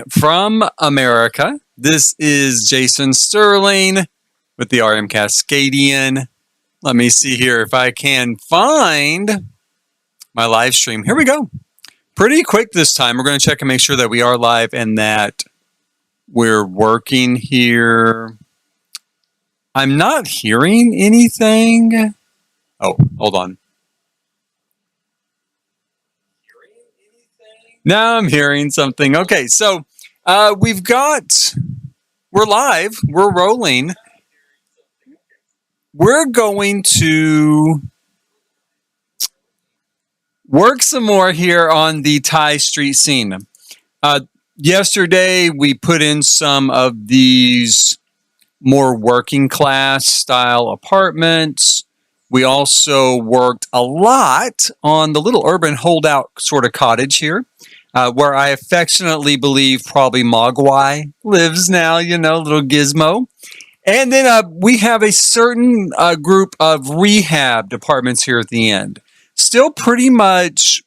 from America. This is Jason Sterling with the RM Cascadian. Let me see here if I can find my live stream. Here we go. Pretty quick this time. We're going to check and make sure that we are live and that we're working here. I'm not hearing anything. Oh, hold on. Now I'm hearing something. Okay, so we're live, we're rolling. We're going to work some more here on the Thai street scene. Yesterday, we put in some of these more working class style apartments. We also worked a lot on the little urban holdout sort of cottage here, where I affectionately believe probably Mogwai lives now, little gizmo. And then we have a certain group of rehab apartments here at the end. Still pretty much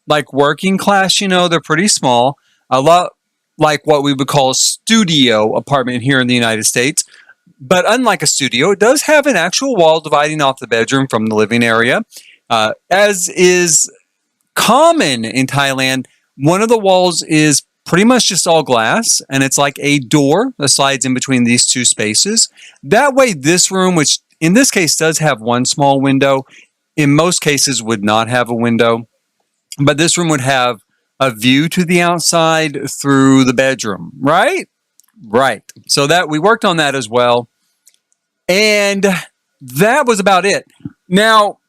like working class, they're pretty small. A lot like what we would call a studio apartment here in the United States. But unlike a studio, it does have an actual wall dividing off the bedroom from the living area. As is common in Thailand, one of the walls is pretty much just all glass, and it's like a door that slides in between these two spaces. That way, this room, which in this case does have one small window, in most cases would not have a window, but this room would have a view to the outside through the bedroom, right? Right. So that we worked on that as well. And that was about it. Now,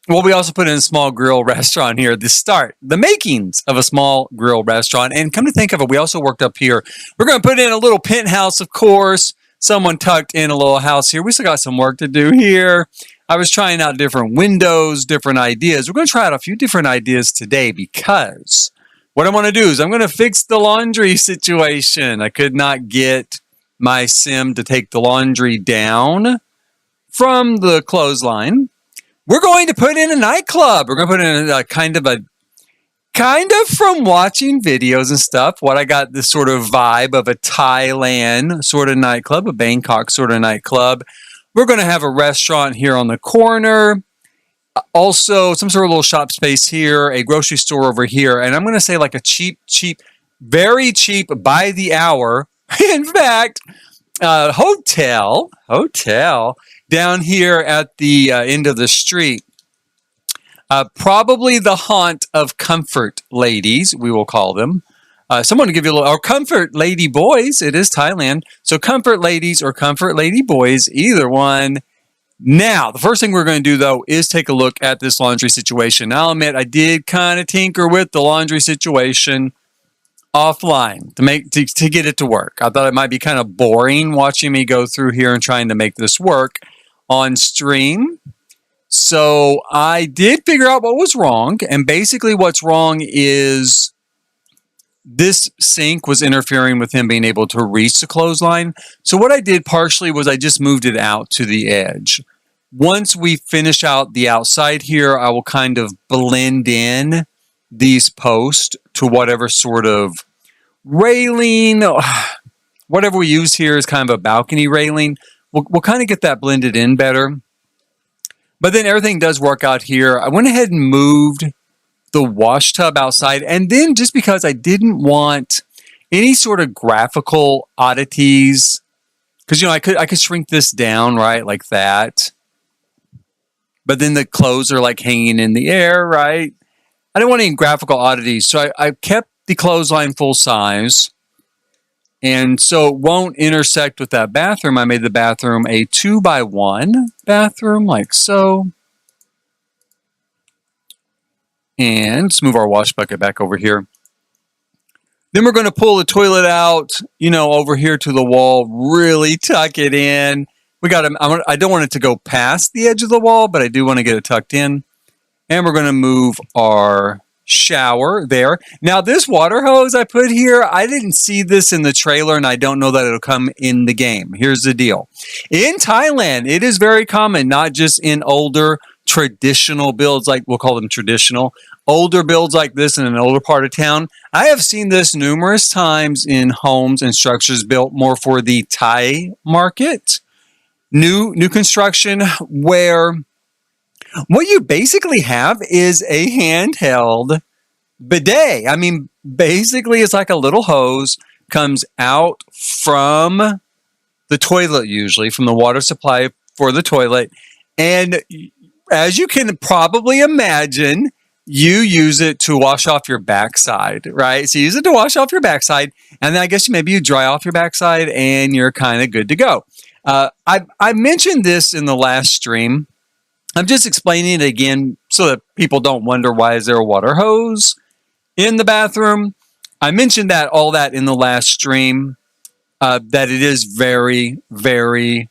we also put in a small grill restaurant here at the start, the makings of a small grill restaurant. And come to think of it, we also worked up here. We're going to put in a little penthouse, of course. Someone tucked in a little house here. We still got some work to do here. I was trying out different windows, different ideas. We're going to try out a few different ideas today because what I want to do is I'm going to fix the laundry situation. I could not get my sim to take the laundry down from the clothesline. We're going to put in a nightclub. We're going to put in a kind of from watching videos and stuff, what I got this sort of vibe of a Thailand sort of nightclub, a Bangkok sort of nightclub. We're going to have a restaurant here on the corner. Also, some sort of little shop space here, a grocery store over here. And I'm going to say like a cheap, very cheap by the hour. In fact, hotel down here at the end of the street. Probably the haunt of comfort ladies, we will call them. Someone to give you a little, or comfort lady boys. It is Thailand. So comfort ladies or comfort lady boys, either one. Now, the first thing we're going to do, though, is take a look at this laundry situation. Now, I'll admit, I did kind of tinker with the laundry situation offline to get it to work. I thought it might be kind of boring watching me go through here and trying to make this work on stream. So I did figure out what was wrong. And basically what's wrong is this sink was interfering with him being able to reach the clothesline. So what I did partially was I just moved it out to the edge. Once we finish out the outside here, I will kind of blend in these posts to whatever sort of railing, whatever we use here is kind of a balcony railing. We'll kind of get that blended in better. But then everything does work out here. I went ahead and moved the wash tub outside. And then just because I didn't want any sort of graphical oddities, because, I could shrink this down, right, like that. But then the clothes are like hanging in the air, right? I didn't want any graphical oddities. So I kept the clothesline full size. And so it won't intersect with that bathroom. I made the bathroom a 2x1 bathroom, like so. And let's move our wash bucket back over here. Then we're going to pull the toilet out, over here to the wall, really tuck it in. I don't want it to go past the edge of the wall, but I do want to get it tucked in. And we're going to move our shower there. Now, this water hose I put here, I didn't see this in the trailer, and I don't know that it'll come in the game. Here's the deal. In Thailand, it is very common, not just in older traditional builds, like we'll call them traditional. older builds like this in an older part of town. I have seen this numerous times in homes and structures built more for the Thai market. New construction where what you basically have is a handheld bidet. I mean, basically it's like a little hose comes out from the toilet, usually from the water supply for the toilet. And as you can probably imagine, you use it to wash off your backside, right? So you use it to wash off your backside, and then I guess maybe you dry off your backside and you're kind of good to go. I mentioned this in the last stream. I'm just explaining it again so that people don't wonder why is there a water hose in the bathroom. I mentioned all that in the last stream, that it is very, very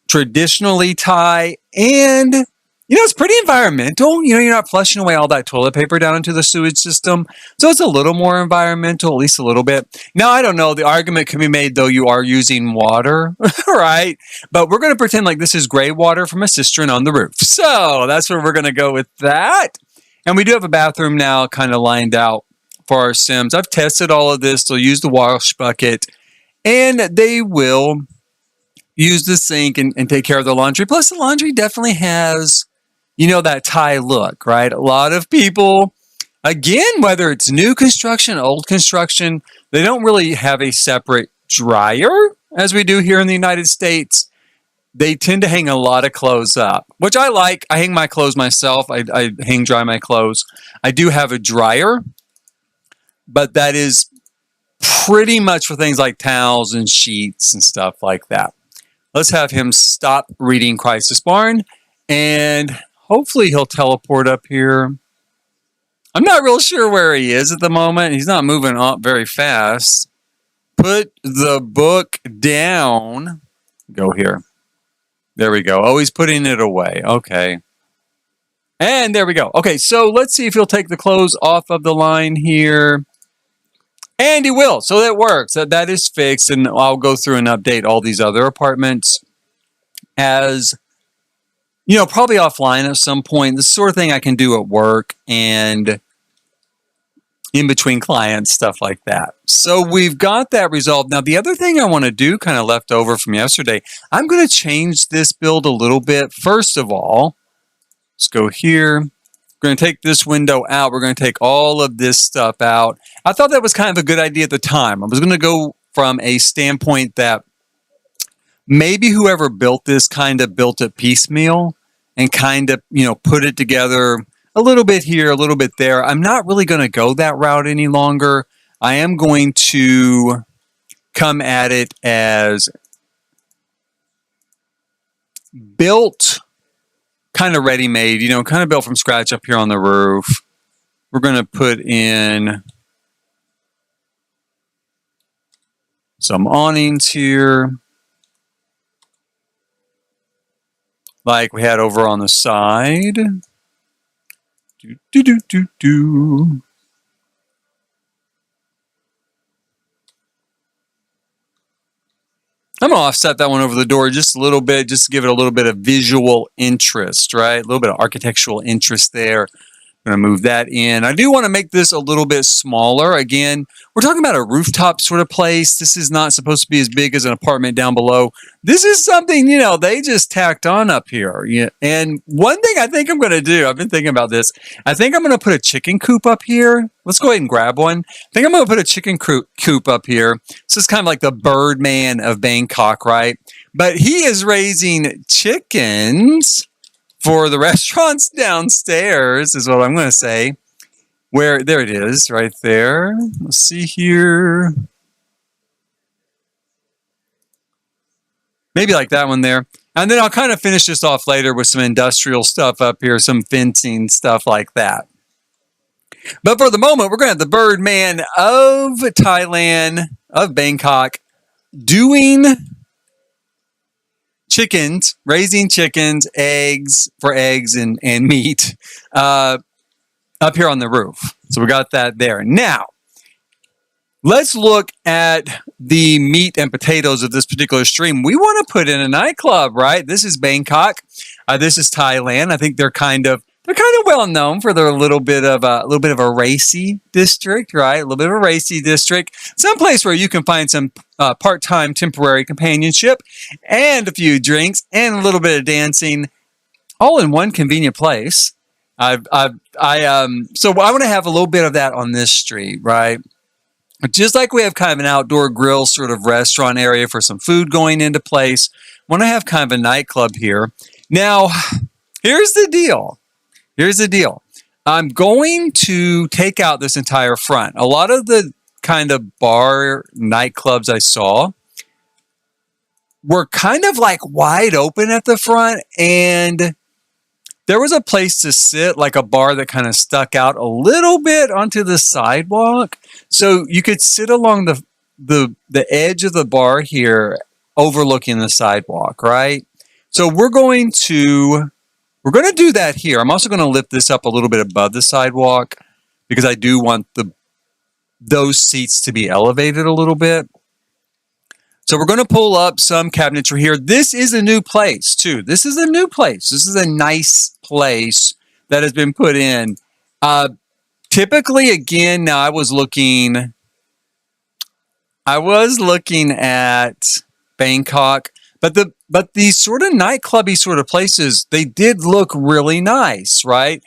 traditionally Thai, and it's pretty environmental. You're not flushing away all that toilet paper down into the sewage system, so it's a little more environmental, at least a little bit. Now, I don't know, the argument can be made, though, you are using water, right? But we're going to pretend like this is gray water from a cistern on the roof. So that's where we're going to go with that. And we do have a bathroom now kind of lined out for our Sims. I've tested all of this. They'll use the wash bucket, and they will use the sink and take care of the laundry. Plus, the laundry definitely has, that Thai look, right? A lot of people, again, whether it's new construction, old construction, they don't really have a separate dryer as we do here in the United States. They tend to hang a lot of clothes up, which I like. I hang my clothes myself. I hang dry my clothes. I do have a dryer, but that is pretty much for things like towels and sheets and stuff like that. Let's have him stop reading Crisis Barn, and hopefully he'll teleport up here. I'm not real sure where he is at the moment. He's not moving up very fast. Put the book down. Go here. There we go. Oh, he's putting it away. Okay. And there we go. Okay, so let's see if he'll take the clothes off of the line here. And he will. So that works. That is fixed. And I'll go through and update all these other apartments as, probably offline at some point. This sort of thing I can do at work and in between clients, stuff like that. So we've got that resolved. Now, the other thing I want to do, kind of left over from yesterday, I'm going to change this build a little bit. First of all, let's go here. We're going to take this window out. We're going to take all of this stuff out. I thought that was kind of a good idea at the time. I was going to go from a standpoint that maybe whoever built this kind of built it piecemeal and kind of, put it together a little bit here, a little bit there. I'm not really going to go that route any longer. I am going to come at it as built kind of ready-made, kind of built from scratch up here on the roof. We're going to put in some awnings here, like we had over on the side. Do. I'm going to offset that one over the door just a little bit, just to give it a little bit of visual interest, right? A little bit of architectural interest there. I'm going to move that in. I do want to make this a little bit smaller. Again, we're talking about a rooftop sort of place. This is not supposed to be as big as an apartment down below. This is something, they just tacked on up here. Yeah. And one thing I think I'm going to do, I've been thinking about this. I think I'm going to put a chicken coop up here. Let's go ahead and grab one. I think I'm going to put a chicken coop up here. This is kind of like the Birdman of Bangkok, right? But he is raising chickens for the restaurants downstairs, is what I'm going to say. There it is, right there. Let's see here. Maybe like that one there. And then I'll kind of finish this off later with some industrial stuff up here, some fencing, stuff like that. But for the moment, we're going to have the Birdman of Thailand, of Bangkok, doing chickens, raising chickens, eggs and meat up here on the roof. So we got that there. Now, let's look at the meat and potatoes of this particular stream. We want to put in a nightclub, right? This is Bangkok. This is Thailand. I think they're they're kind of well known for their little bit of a racy district, right? A little bit of a racy district, some place where you can find some part-time temporary companionship and a few drinks and a little bit of dancing, all in one convenient place. So I want to have a little bit of that on this street, right? Just like we have kind of an outdoor grill sort of restaurant area for some food going into place, I want to have kind of a nightclub here. Now, here's the deal. Here's the deal. I'm going to take out this entire front. A lot of the kind of bar nightclubs I saw were kind of like wide open at the front, and there was a place to sit, like a bar that kind of stuck out a little bit onto the sidewalk. So you could sit along the edge of the bar here, overlooking the sidewalk, right? So we're going to do that here. I'm also going to lift this up a little bit above the sidewalk because I do want those seats to be elevated a little bit. So we're going to pull up some cabinetry here. This is a new place too. This is a new place. This is a nice place that has been put in. Typically, again, now I was looking at Bangkok, but these sort of nightclubby sort of places, they did look really nice, right?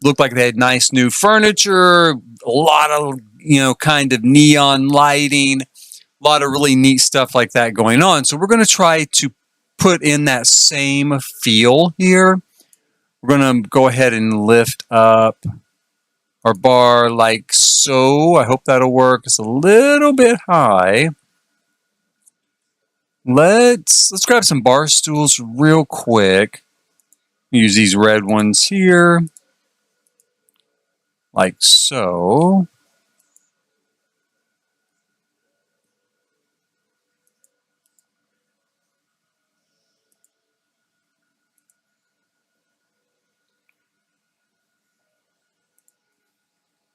Looked like they had nice new furniture, a lot of, kind of neon lighting, a lot of really neat stuff like that going on. So we're going to try to put in that same feel here. We're going to go ahead and lift up our bar like so. I hope that'll work. It's a little bit high. Let's grab some bar stools real quick. Use these red ones here. Like so.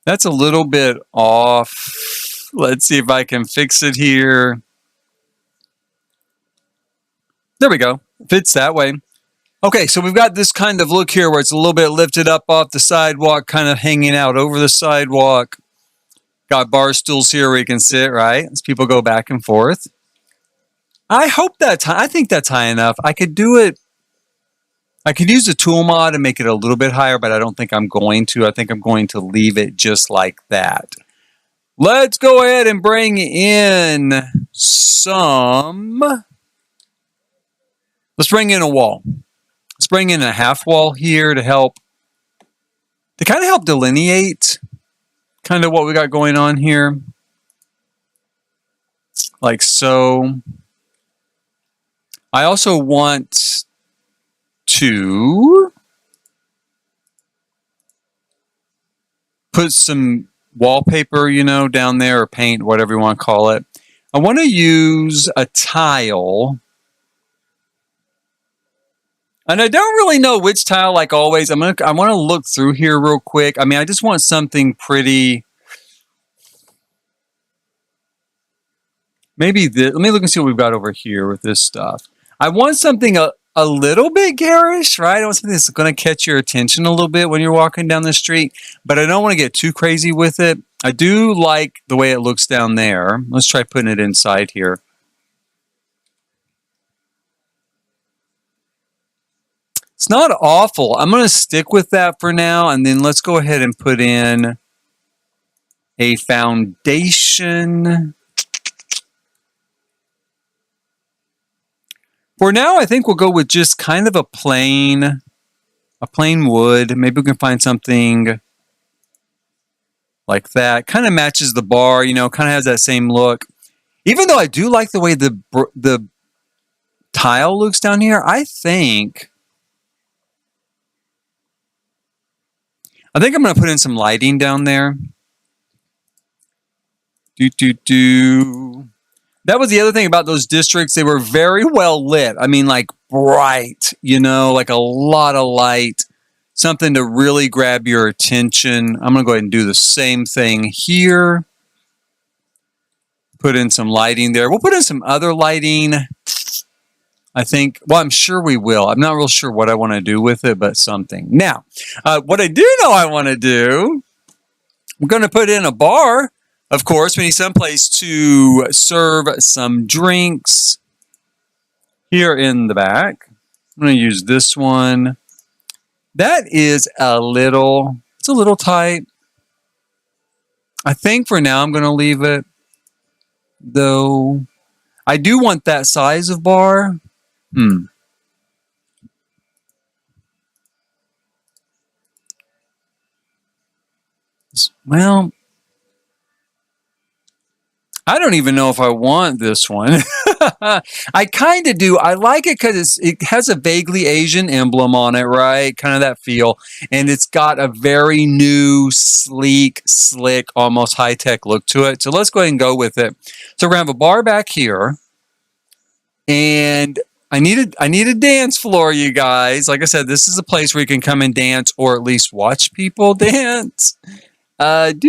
That's a little bit off. Let's see if I can fix it here. There we go. Fits that way. Okay, so we've got this kind of look here where it's a little bit lifted up off the sidewalk, kind of hanging out over the sidewalk. Got bar stools here where you can sit, right? As people go back and forth. I think that's high enough. I could do it. I could use the tool mod and make it a little bit higher, but I don't think I'm going to. I think I'm going to leave it just like that. Let's go ahead and bring in let's bring in a wall. Let's bring in a half wall here to kind of help delineate kind of what we got going on here. Like so. I also want to put some wallpaper, down there, or paint, whatever you want to call it. I want to use a tile. And I don't really know which tile, like always. I want to look through here real quick. I just want something pretty. Maybe this. Let me look and see what we've got over here with this stuff. I want something a little bit garish, right? I want something that's going to catch your attention a little bit when you're walking down the street, but I don't want to get too crazy with it. I do like the way it looks down there. Let's try putting it inside here. It's not awful. I'm going to stick with that for now, and then let's go ahead and put in a foundation. For now, I think we'll go with just kind of a plain wood. Maybe we can find something like that. Kind of matches the bar, kind of has that same look. Even though I do like the way the tile looks down here, I think I'm going to put in some lighting down there. That was the other thing about those districts. They were very well lit. Like bright, like a lot of light. Something to really grab your attention. I'm going to go ahead and do the same thing here. Put in some lighting there. We'll put in some other lighting I think, well, I'm sure we will. I'm not real sure what I want to do with it, but something. Now, what I do know I want to do, we're going to put in a bar. Of course, we need someplace to serve some drinks here in the back. I'm going to use this one. That is it's a little tight. I think for now I'm going to leave it, though. I do want that size of bar. Well, I don't even know if I want this one. I kind of do. I like it because it has a vaguely Asian emblem on it, right? Kind of that feel. And it's got a very new, sleek, slick, almost high-tech look to it. So let's go ahead and go with it. So we're going to have a bar back here. And I need a dance floor, you guys. Like I said, this is a place where you can come and dance or at least watch people dance. Let's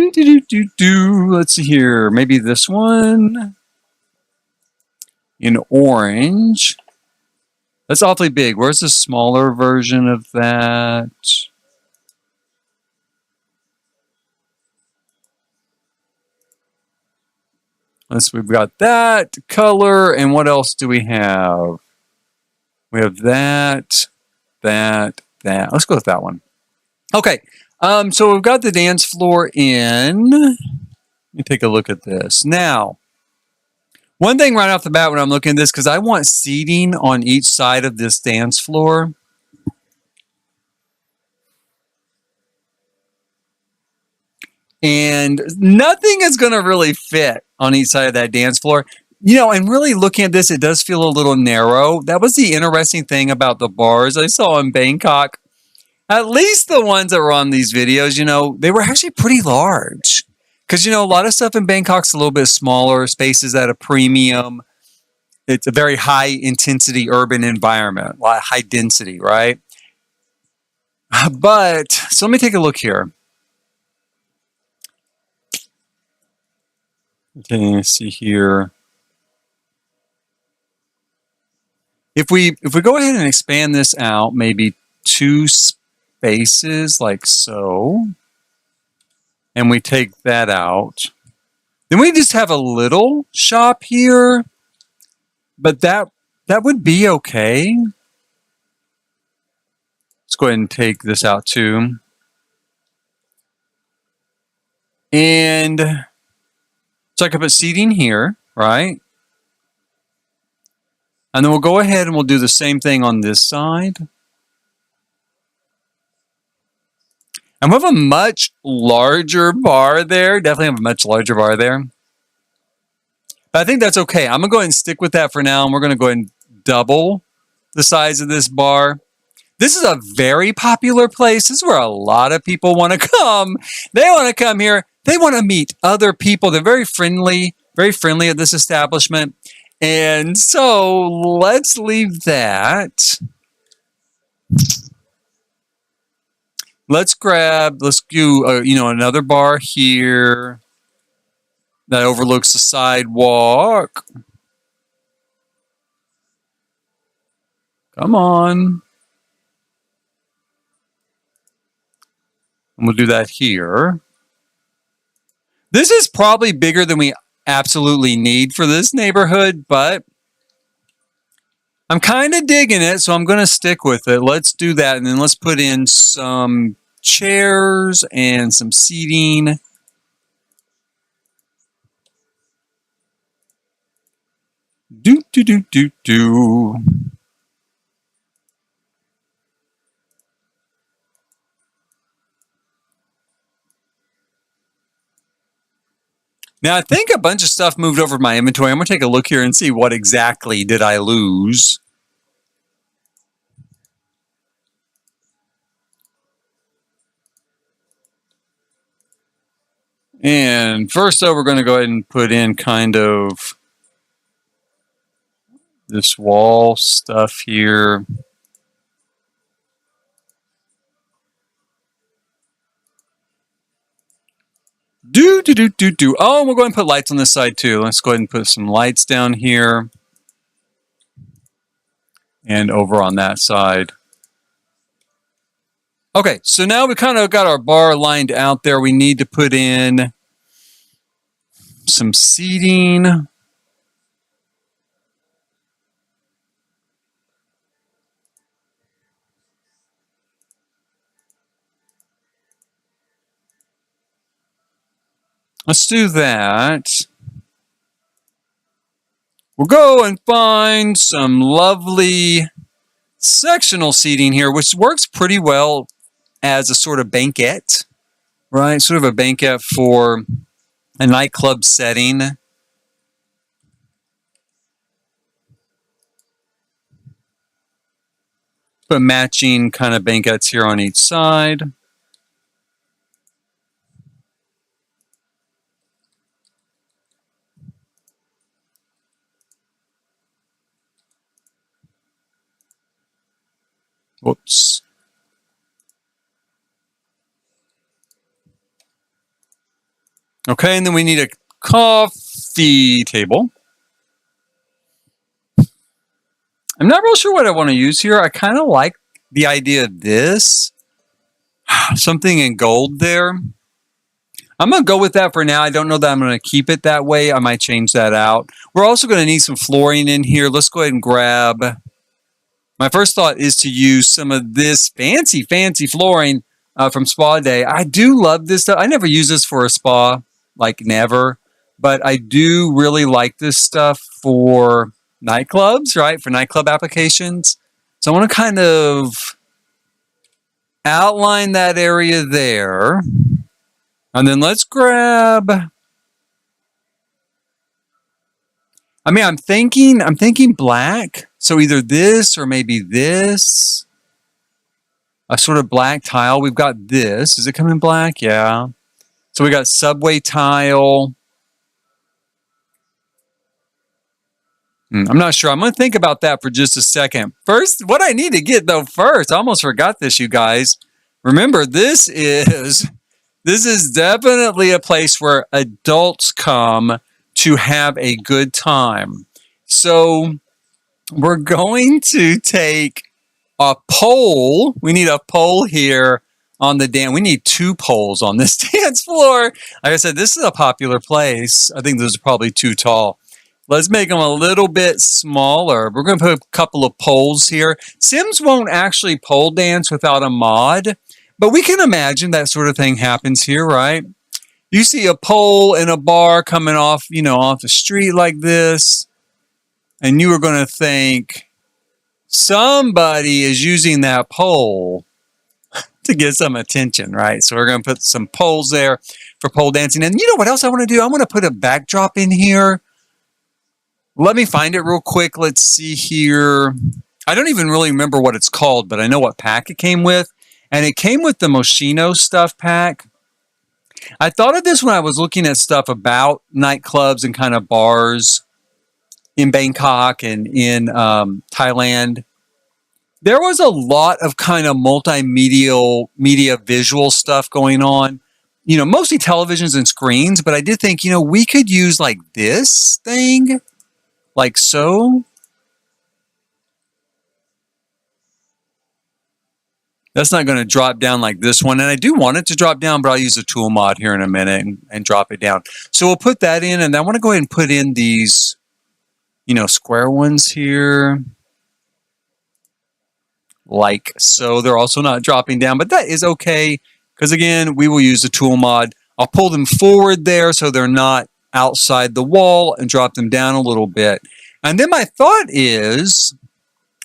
see here. Maybe this one in orange. That's awfully big. Where's the smaller version of that? We've got that color, and what else do we have? We have that. Let's go with that one. Okay. So we've got the dance floor in. Let me take a look at this. Now, one thing right off the bat when I'm looking at this, because I want seating on each side of this dance floor. And nothing is going to really fit on each side of that dance floor. And really looking at this, it does feel a little narrow. That was the interesting thing about the bars I saw in Bangkok. At least the ones that were on these videos, they were actually pretty large. Because, a lot of stuff in Bangkok's a little bit smaller, spaces at a premium. It's a very high-intensity urban environment, a lot of high density, right? But, so let me take a look here. Okay, let's see here. If we go ahead and expand this out, maybe 2 spaces like so, and we take that out, then we just have a little shop here, but that would be okay. Let's go ahead and take this out too. And so I can put seating here, right? And then we'll go ahead and we'll do the same thing on this side. And we have a much larger bar there. Definitely have a much larger bar there. But I think that's okay. I'm going to go ahead and stick with that for now. And we're going to go ahead and double the size of this bar. This is a very popular place. This is where a lot of people want to come. They want to come here. They want to meet other people. They're very friendly at this establishment. And so let's leave that. Let's do another bar here that overlooks the sidewalk. Come on. And we'll do that here. This is probably bigger than we absolutely need for this neighborhood, but I'm kind of digging it, so I'm going to stick with it. Let's do that, and then let's put in some chairs and some seating. Do. Now, I think a bunch of stuff moved over to my inventory. I'm going to take a look here and see what exactly did I lose. And first, though, we're going to go ahead and put in kind of this wall stuff here. Oh, we're going to put lights on this side too. Let's go ahead and put some lights down here. and over on that side. Okay, so now we kind of got our bar lined out there. We need to put in some seating. Let's do that. We'll go and find some lovely sectional seating here, which works pretty well as a sort of banquette, right? Sort of a banquette for a nightclub setting. Put matching kind of banquettes here on each side. Whoops. Okay, and then we need a coffee table. I'm not real sure what I want to use here. I kind of like the idea of this. Something in gold there. I'm going to go with that for now. I don't know that I'm going to keep it that way. I might change that out. We're also going to need some flooring in here. Let's go ahead and grab... My first thought is to use some of this fancy flooring from Spa Day. I do love this stuff. I never use this for a spa, like never. But I do really like this stuff for nightclubs, right? For nightclub applications. So I want to kind of outline that area there. And then let's grab... I mean, I'm thinking black. So either this or maybe this. A sort of black tile. We've got this. Does it come in black? Yeah. So we got subway tile. I'm not sure. I'm going to think about that for just a second. First, what I need to get though first, I almost forgot this, you guys. Remember, this is definitely a place where adults come to have a good time. So we're going to take a pole. We need a pole here on the dance. We need 2 poles on this dance floor. Like I said, this is a popular place. I think those are probably too tall. Let's make them a little bit smaller. We're going to put a couple of poles here. Sims won't actually pole dance without a mod, but we can imagine that sort of thing happens here, right? You see a pole in a bar coming off, off the street like this, and you are going to think somebody is using that pole to get some attention, right? So we're going to put some poles there for pole dancing. And you know what else I want to do? I want to put a backdrop in here. Let me find it real quick. Let's see here. I don't even really remember what it's called, but I know what pack it came with. And it came with the Moschino stuff pack. I thought of this when I was looking at stuff about nightclubs and kind of bars in Bangkok and in Thailand. There was a lot of kind of media visual stuff going on. Mostly televisions and screens, but I did think, we could use like this thing, like so. That's not going to drop down like this one. And I do want it to drop down, but I'll use a tool mod here in a minute and drop it down. So we'll put that in, and I want to go ahead and put in these, square ones here. Like so. They're also not dropping down, but that is okay. Because again, we will use the tool mod. I'll pull them forward there so they're not outside the wall and drop them down a little bit. And then my thought is...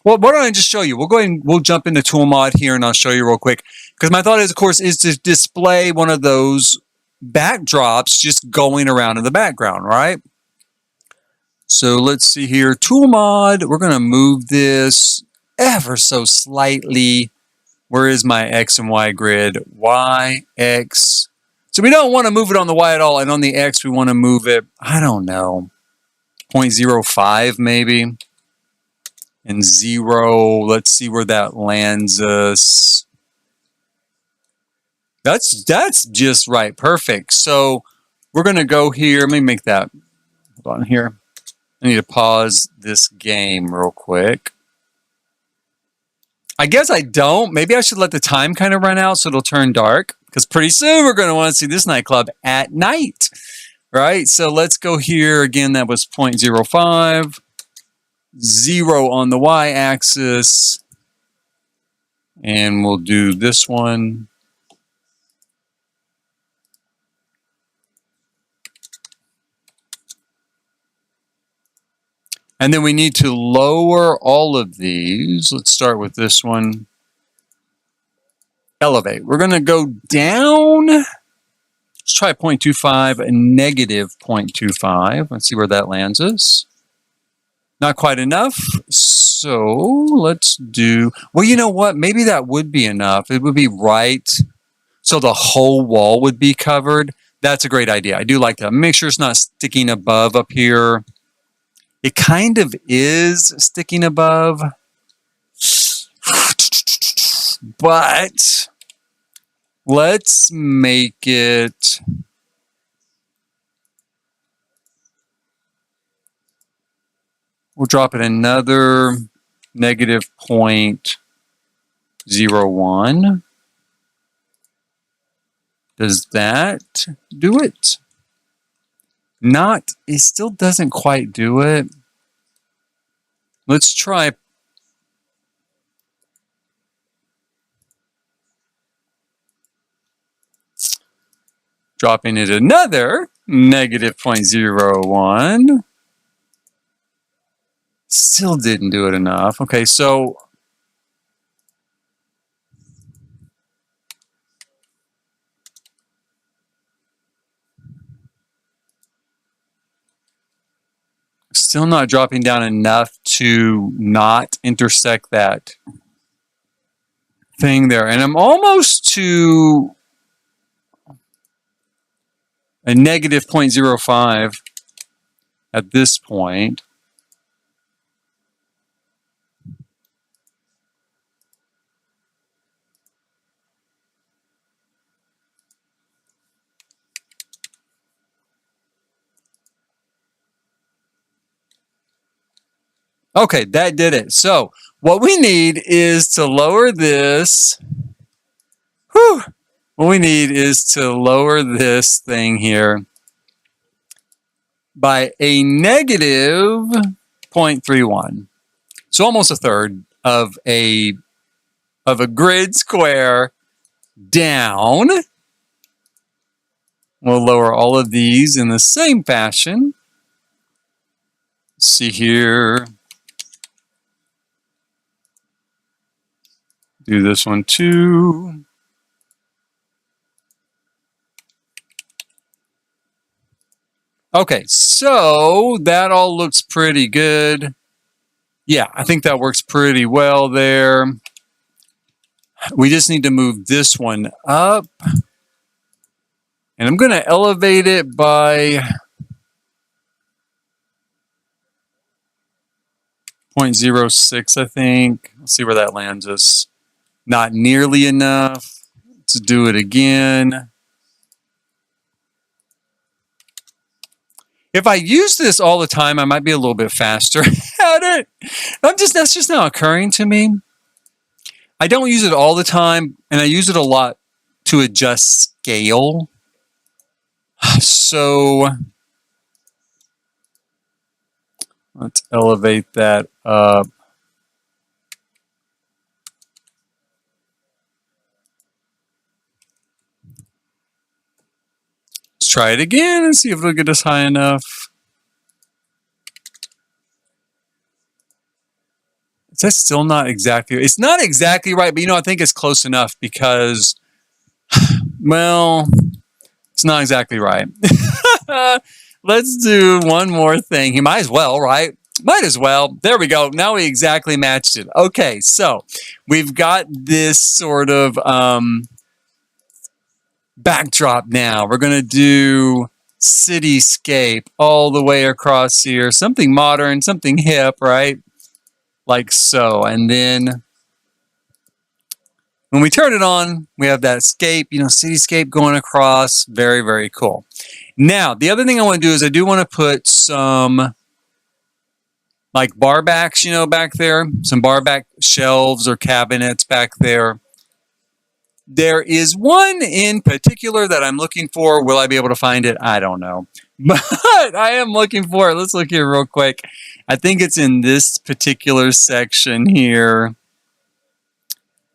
Well, why don't I just show you? We'll go ahead and we'll jump into tool mod here and I'll show you real quick. Because my thought is, of course, is to display one of those backdrops just going around in the background, right? So let's see here. Tool mod. We're going to move this ever so slightly. Where is my X and Y grid? Y, X. So we don't want to move it on the Y at all. And on the X, we want to move it, I don't know, 0.05 maybe. And 0, let's see where that lands us. That's just right. Perfect. So we're going to go here. Let me make that. Hold on here. I need to pause this game real quick. I guess I don't. Maybe I should let the time kind of run out so it'll turn dark. Because pretty soon we're going to want to see this nightclub at night. Right? So let's go here. Again, that was 0.05. 0 on the y-axis. And we'll do this one. And then we need to lower all of these. Let's start with this one. Elevate. We're going to go down. Let's try 0.25 and negative 0.25. Let's see where that lands us. Not quite enough. So let's do, well, you know what? Maybe that would be enough. It would be right. So the whole wall would be covered. That's a great idea. I do like that. Make sure it's not sticking above up here. It kind of is sticking above. But let's make it. We'll drop it another negative 0.01. Does that do it? Not, it still doesn't quite do it. Let's try dropping it another negative 0.01. Still didn't do it enough. Okay, so still not dropping down enough to not intersect that thing there. And I'm almost to a negative 0.05 at this point. Okay, that did it. So what we need is to lower this. Whew. What we need is to lower this thing here by a negative 0.31. So almost a third of a grid square down. We'll lower all of these in the same fashion. See here. Do this one too. Okay, so that all looks pretty good. Yeah, I think that works pretty well there. We just need to move this one up. And I'm going to elevate it by 0.06, I think. Let's see where that lands us. Not nearly enough. Let's do it again. If I use this all the time, I might be a little bit faster at it. That's just now occurring to me. I don't use it all the time, and I use it a lot to adjust scale. So let's elevate that up. Let's try it again and see if it'll get us high enough. That's still not exactly, it's not exactly right, but you know, I think it's close enough because, well, it's not exactly right. Let's do one more thing. You might as well, right? Might as well. There we go. Now we exactly matched it. Okay, so we've got this sort of backdrop now. We're going to do cityscape all the way across here. Something modern, something hip, right? Like so. And then when we turn it on, we have that scape, you know, cityscape going across. Very, very cool. Now, the other thing I want to do is I do want to put some like bar backs, back there. Some bar back shelves or cabinets back there. There is one in particular that I'm looking for. Will I be able to find it? I don't know. But I am looking for it. Let's look here real quick. I think it's in this particular section here.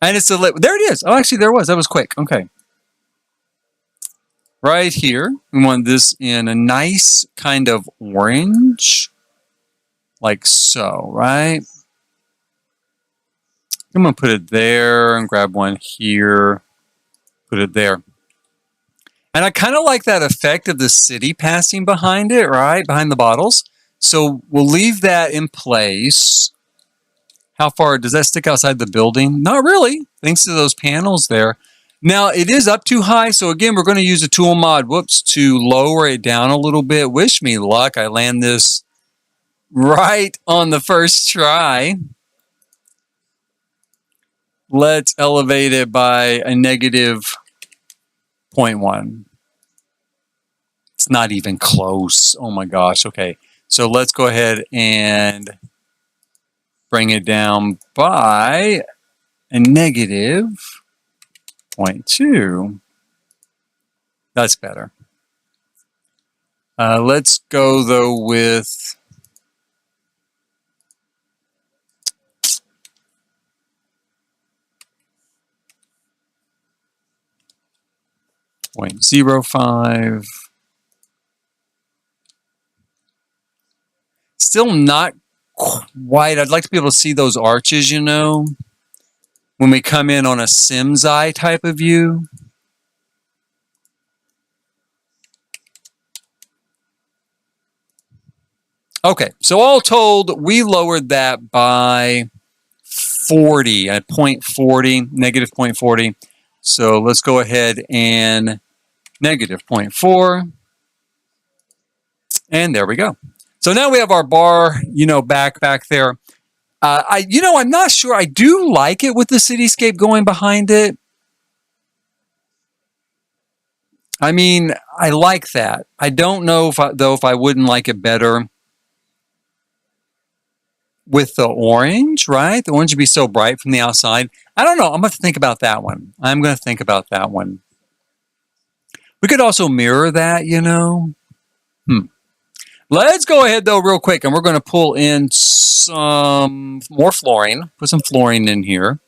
And it's there it is. Oh, actually, there it was. That was quick. Okay. Right here. We want this in a nice kind of orange. Like so, right? I'm going to put it there and grab one here. Put it there. And I kind of like that effect of the city passing behind it, right? Behind the bottles. So we'll leave that in place. How far does that stick outside the building? Not really, thanks to those panels there. Now it is up too high. So again, we're going to use a tool mod, to lower it down a little bit. Wish me luck. I land this right on the first try. Let's elevate it by a negative 0.1. It's not even close. Oh my gosh. Okay. So let's go ahead and bring it down by a negative 0.2. That's better. Let's go though with .05. Still not quite. I'd like to be able to see those arches, when we come in on a Sim's eye type of view. Okay, so all told, we lowered that by 40, at 0.40, negative 0.40. So let's go ahead and negative 0.4. And there we go. So now we have our bar, back there. I'm not sure. I do like it with the cityscape going behind it. I mean, I like that. I don't know if I wouldn't like it better with the orange, right? The orange would be so bright from the outside. I don't know. I'm going to think about that one. I'm going to think about that one. We could also mirror that, Let's go ahead, though, real quick, and we're going to pull in some more flooring. Put some flooring in here.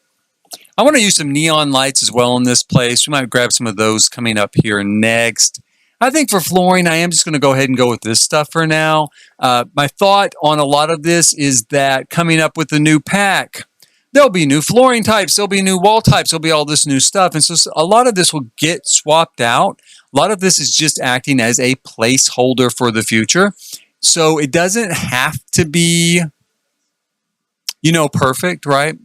I want to use some neon lights as well in this place. We might grab some of those coming up here next. I think for flooring, I am just going to go ahead and go with this stuff for now. My thought on a lot of this is that coming up with the new pack, there'll be new flooring types, there'll be new wall types, there'll be all this new stuff. And so a lot of this will get swapped out. A lot of this is just acting as a placeholder for the future. So it doesn't have to be, perfect, right?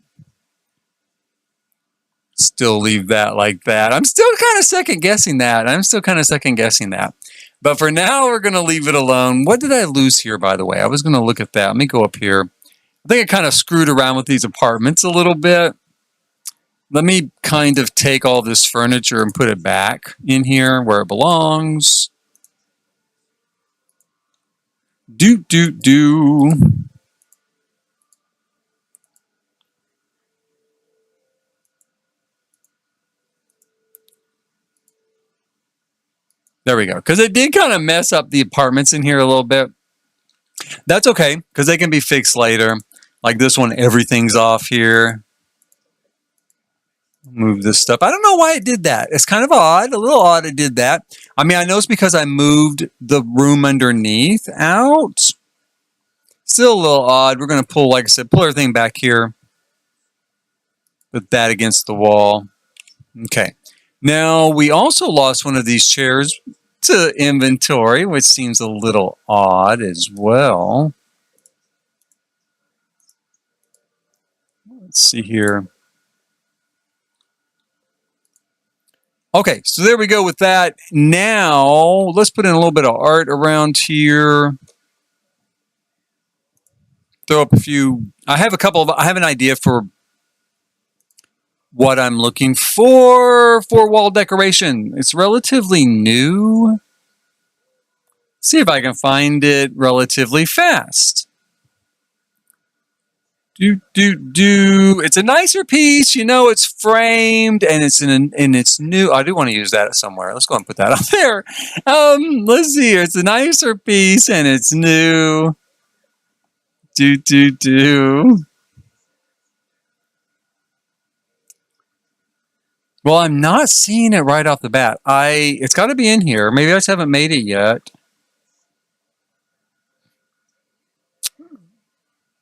Still leave that like that. I'm still kind of second guessing that. But for now, we're going to leave it alone. What did I lose here, by the way? I was going to look at that. Let me go up here. I think I kind of screwed around with these apartments a little bit. Let me kind of take all this furniture and put it back in here where it belongs. Do. There we go. Because it did kind of mess up the apartments in here a little bit. That's okay, because they can be fixed later. Like this one, everything's off here. Move this stuff. I don't know why it did that. It's kind of odd. A little odd it did that. I mean, I know it's because I moved the room underneath out. Still a little odd. We're going to pull, like I said, pull everything back here. Put that against the wall. Okay. Now, we also lost one of these chairs to inventory, which seems a little odd as well. Let's see here. Okay, so there we go with that. Now, let's put in a little bit of art around here. Throw up a few. I have an idea for what I'm looking for wall decoration. It's relatively new. See if I can find it relatively fast. It's a nicer piece, you know. It's framed and it's new. I do want to use that somewhere. Let's go and put that up there. Let's see here. It's a nicer piece and it's new. Well, I'm not seeing it right off the bat. It's got to be in here. Maybe I just haven't made it yet.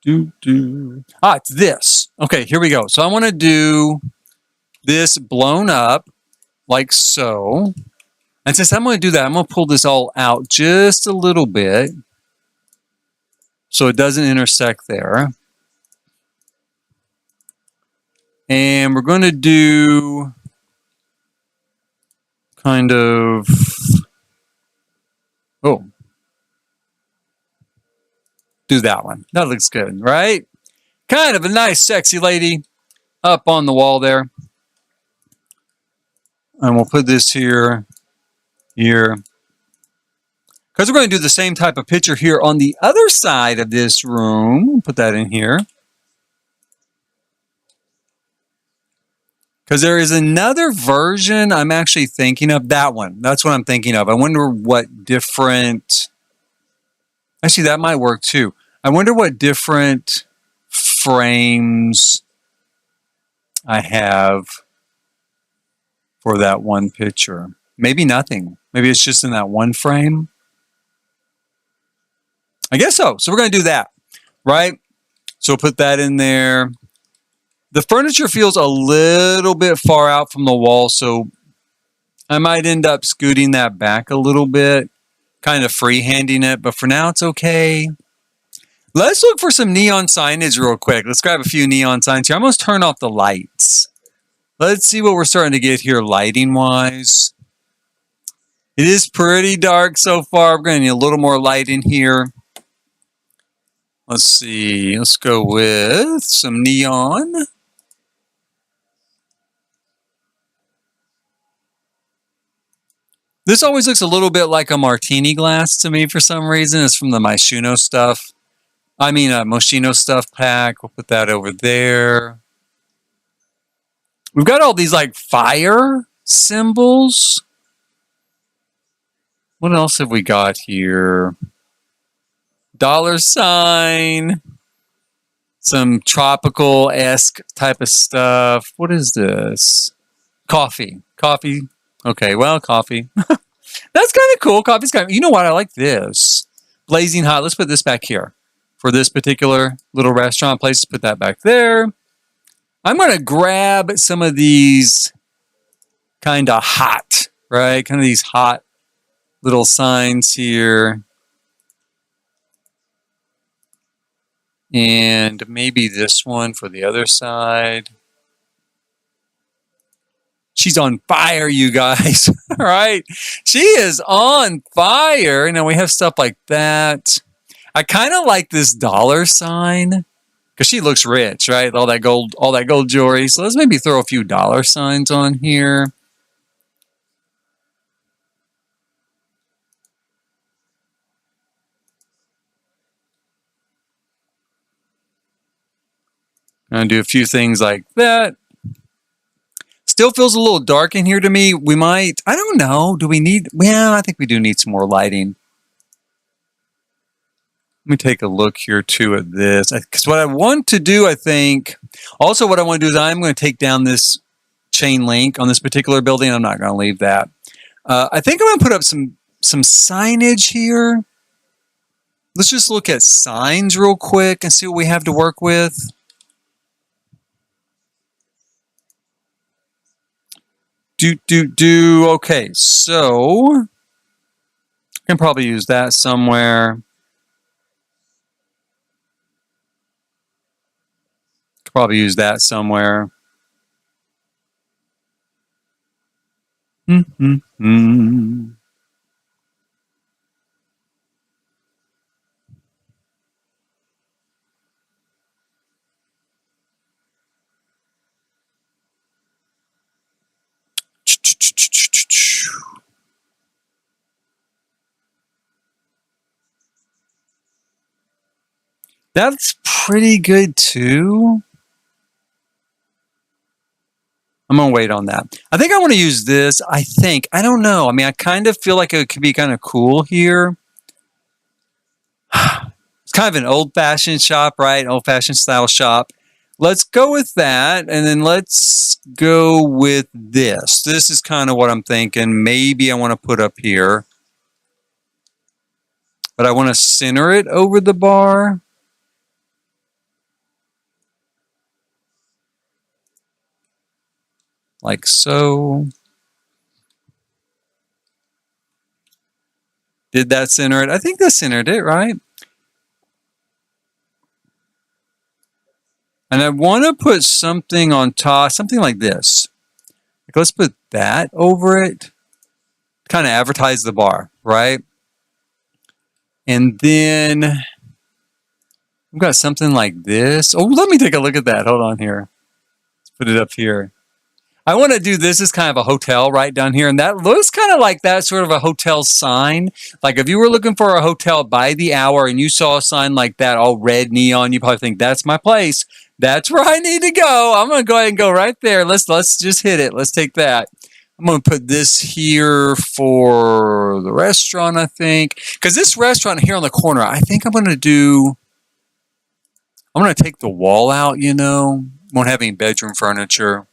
It's this. Okay, here we go. So I want to do this blown up like so. And since I'm going to do that, I'm going to pull this all out just a little bit so it doesn't intersect there. And we're going to do kind of, do that one. That looks good, right? Kind of a nice, sexy lady up on the wall there. And we'll put this here. Because we're going to do the same type of picture here on the other side of this room. Put that in here. Because there is another version I'm actually thinking of. That one. That's what I'm thinking of. I wonder what different... Actually, that might work too. I wonder what different frames I have for that one picture. Maybe nothing. Maybe it's just in that one frame. I guess so. So we're going to do that, right? So we'll put that in there. The furniture feels a little bit far out from the wall, so I might end up scooting that back a little bit, kind of freehanding it, but for now it's okay. Let's look for some neon signage real quick. Let's grab a few neon signs here. I'm going to turn off the lights. Let's see what we're starting to get here lighting-wise. It is pretty dark so far. We're going to need a little more light in here. Let's see. Let's go with some neon. This always looks a little bit like a martini glass to me for some reason. It's from the Moschino stuff. Moschino stuff pack. We'll put that over there. We've got all these like fire symbols. What else have we got here? $sign. Some tropical-esque type of stuff. What is this? Coffee. Coffee. Okay, well, coffee. That's kind of cool. Coffee's kind of... You know what? I like this. Blazing hot. Let's put this back here. For this particular little restaurant place, let's put that back there. I'm going to grab some of these kind of hot, right? Kind of these hot little signs here. And maybe this one for the other side. She's on fire, you guys. All right. She is on fire. Now we have stuff like that. I kind of like this $sign because she looks rich, right? All that gold jewelry. So let's maybe throw a few $signs on here. I'm going to do a few things like that. Still feels a little dark in here to me. We might, I don't know. Do we need, well, I think we do need some more lighting. Let me take a look here too at this. Because what I want to do, I think, also what I want to do is I'm going to take down this chain link on this particular building. I'm not going to leave that. I think I'm going to put up some signage here. Let's just look at signs real quick and see what we have to work with. Okay, so I can probably use that somewhere. Could probably use that somewhere. That's pretty good too. I'm going to wait on that. I think I want to use this. I don't know. I mean, I kind of feel like it could be kind of cool here. It's kind of an old-fashioned shop, right? Old-fashioned style shop. Let's go with that. And then let's go with this. This is kind of what I'm thinking. Maybe I want to put up here. But I want to center it over the bar. Like so. Did that center it? I think that centered it, right? And I want to put something on top, something like this. Like, let's put that over it. Kind of advertise the bar, right? And then we've got something like this. Oh, let me take a look at that. Hold on here. Let's put it up here. I want to do this as kind of a hotel right down here. And that looks kind of like that sort of a hotel sign. Like if you were looking for a hotel by the hour and you saw a sign like that, all red neon, you probably think that's my place. That's where I need to go. I'm going to go ahead and go right there. Let's just hit it. Let's take that. I'm going to put this here for the restaurant, I think. Because this restaurant here on the corner, I think I'm going to take the wall out, you know. Won't have any bedroom furniture.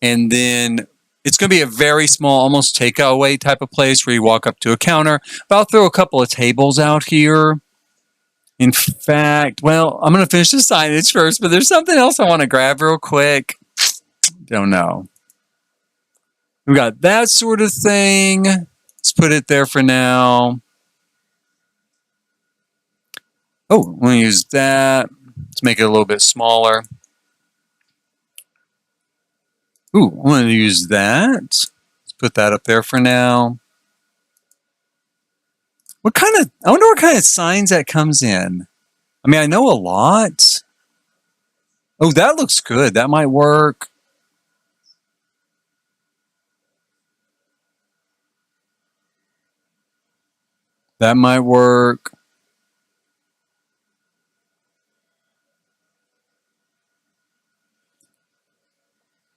And then it's going to be a very small, almost takeaway type of place where you walk up to a counter. But I'll throw a couple of tables out here. In fact, well, I'm going to finish the signage first, but there's something else I want to grab real quick. Don't know. We got that sort of thing. Let's put it there for now. Oh, I'm going to use that. Let's make it a little bit smaller. Ooh, I'm going to use that. Let's put that up there for now. I wonder what kind of signs that comes in. I mean, I know a lot. Oh, that looks good. That might work. That might work.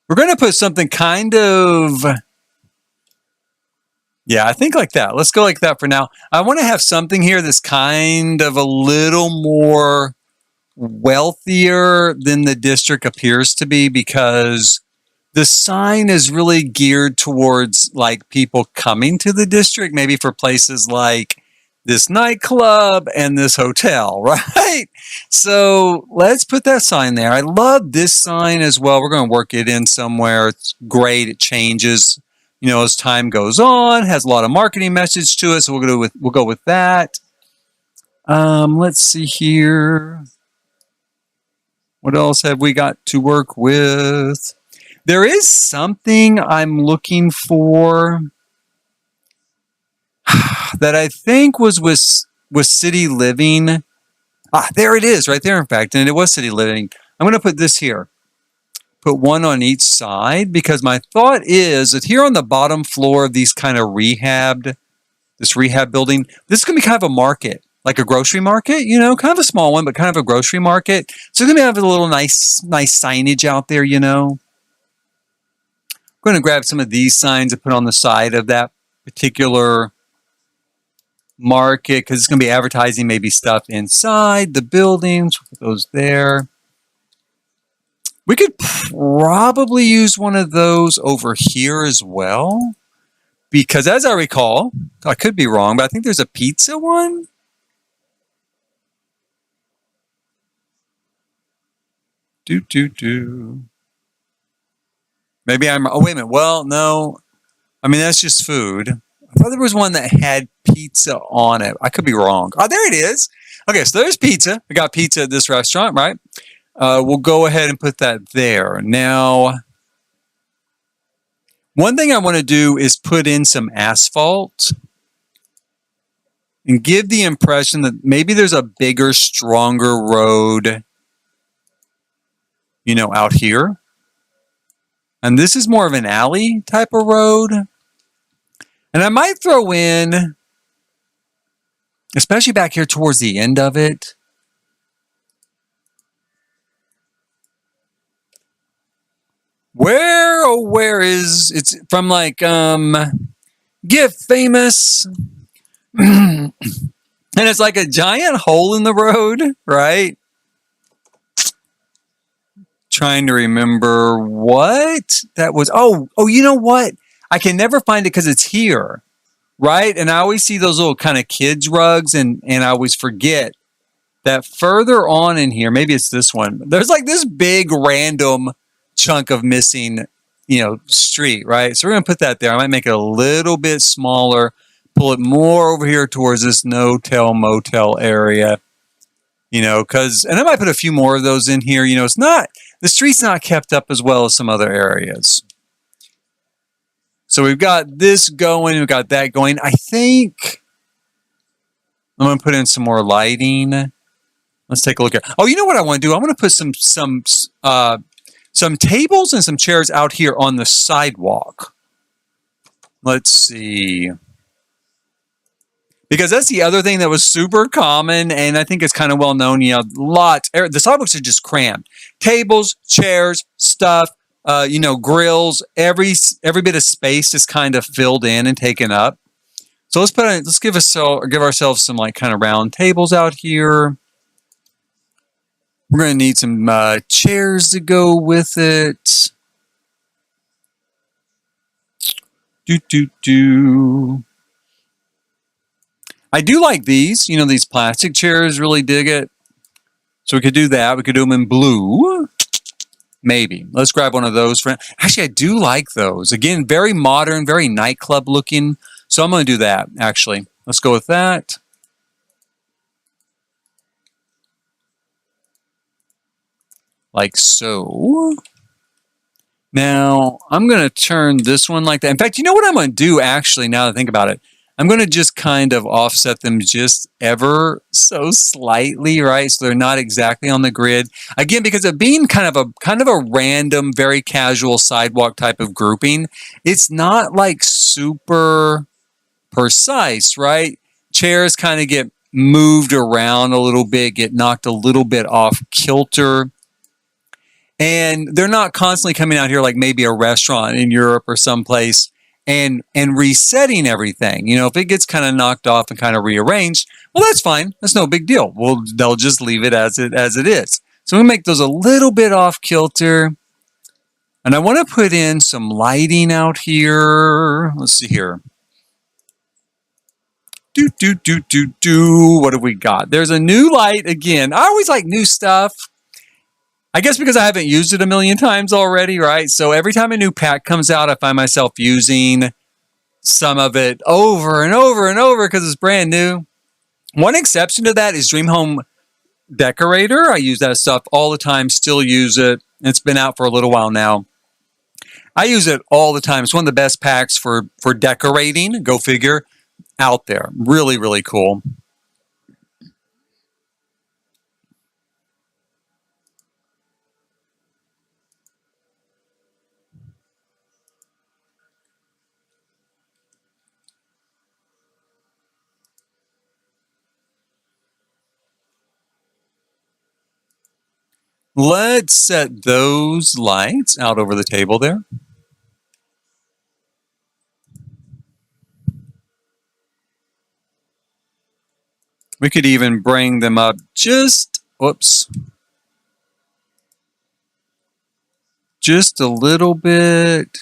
We're going to put something kind of... Yeah, I think like that. Let's go like that for now. I want to have something here that's kind of a little more wealthier than the district appears to be, because the sign is really geared towards like people coming to the district, maybe for places like this nightclub and this hotel, right? So let's put that sign there. I love this sign as well. We're going to work it in somewhere. It's great. It changes, you know, as time goes on. Has a lot of marketing message to it. So we'll go with that. Let's see here. What else have we got to work with? There is something I'm looking for that I think was with City Living. There it is, right there, in fact. And it was City Living. I'm going to put this here. Put one on each side, because my thought is that here on the bottom floor of these kind of this rehab building, this is going to be kind of a market, like a grocery market, you know, kind of a small one, but kind of a grocery market. So it's going to have a little nice signage out there, you know. I'm going to grab some of these signs and put on the side of that particular market, because it's going to be advertising maybe stuff inside the buildings. We'll put those there. We could probably use one of those over here as well, because as I recall, I could be wrong, but I think there's a pizza one. Maybe oh, wait a minute. Well, no. I mean, that's just food. I thought there was one that had pizza on it. I could be wrong. Oh, there it is. Okay, so there's pizza. We got pizza at this restaurant, right? We'll go ahead and put that there. Now, one thing I want to do is put in some asphalt and give the impression that maybe there's a bigger, stronger road, you know, out here. And this is more of an alley type of road. And I might throw in especially back here towards the end of it. Where is it's from like Get Famous. And it's like a giant hole in the road, right? Trying to remember what that was. Oh, you know what? I can never find it because it's here, right? And I always see those little kind of kids rugs, and I always forget that further on in here, maybe it's this one. There's like this big random chunk of missing, street, right? So we're gonna put that there. I might make it a little bit smaller, pull it more over here towards this no-tell motel area. Because, and I might put a few more of those in here. It's not, the street's not kept up as well as some other areas. So we've got this going, we've got that going. I think I'm going to put in some more lighting. Let's take a look at, oh, you know what I want to do? I'm going to put some tables and some chairs out here on the sidewalk. Let's see. Because that's the other thing that was super common, and I think it's kind of well known. The sidewalks are just crammed. Tables, chairs, stuff, grills. Every bit of space is kind of filled in and taken up. So let's give ourselves some like kind of round tables out here. We're going to need some chairs to go with it. I do like these. These plastic chairs, really dig it. So we could do that. We could do them in blue. Maybe. Let's grab one of those. Actually, I do like those. Again, very modern, very nightclub looking. So I'm going to do that, actually. Let's go with that. Like so. Now, I'm going to turn this one like that. In fact, you know what I'm going to do, actually, now that I think about it? I'm going to just kind of offset them just ever so slightly, right? So they're not exactly on the grid. Again, because of being kind of a random, very casual sidewalk type of grouping, it's not like super precise, right? Chairs kind of get moved around a little bit, get knocked a little bit off kilter. And they're not constantly coming out here like maybe a restaurant in Europe or someplace and resetting everything. If it gets kind of knocked off and kind of rearranged, well, that's fine. That's no big deal. They'll just leave it as it is. So we make those a little bit off kilter. And I want to put in some lighting out here. Let's see here. What have we got? There's a new light again. I always like new stuff. I guess because I haven't used it a million times already, right? So every time a new pack comes out, I find myself using some of it over and over and over because it's brand new. One exception to that is Dream Home Decorator. I use that stuff all the time, still use it. It's been out for a little while now. I use it all the time. It's one of the best packs for decorating, go figure, out there. Really, really cool. Let's set those lights out over the table there. We could even bring them up just a little bit.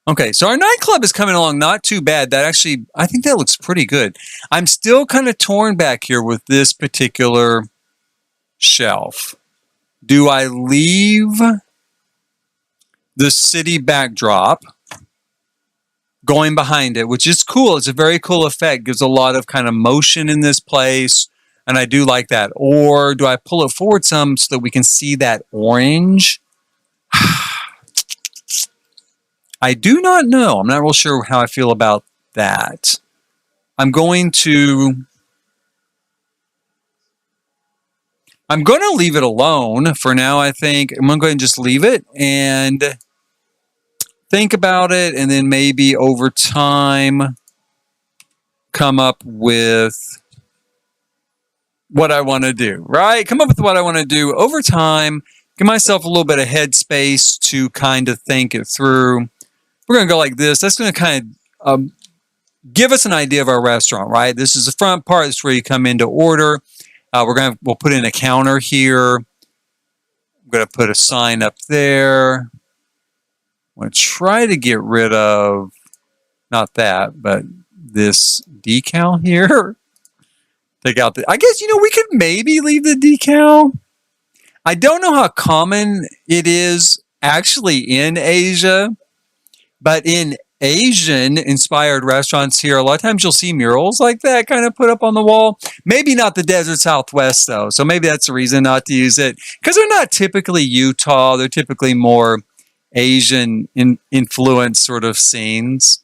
Okay, so our nightclub is coming along not too bad. I think that looks pretty good. I'm still kind of torn back here with this particular shelf. Do I leave the city backdrop going behind it, which is cool? It's a very cool effect. Gives a lot of kind of motion in this place, and I do like that. Or do I pull it forward some so that we can see that orange? I do not know. I'm not real sure how I feel about that. I'm going to leave it alone for now, I think. I'm going to go ahead and just leave it. And think about it, and then maybe over time come up with what I want to do, right? Come up with what I want to do over time, give myself a little bit of headspace to kind of think it through. We're going to go like this. That's going to kind of give us an idea of our restaurant, right? This is the front part. This is where you come in to order. We'll put in a counter here. I'm going to put a sign up there. I'm going to try to get rid of, not that, but this decal here. Take out I guess, we could maybe leave the decal. I don't know how common it is actually in Asia, but in Asian inspired restaurants here, a lot of times you'll see murals like that kind of put up on the wall. Maybe not the desert Southwest though. So maybe that's the reason not to use it, because they're not typically Utah. They're typically more Asian influenced sort of scenes.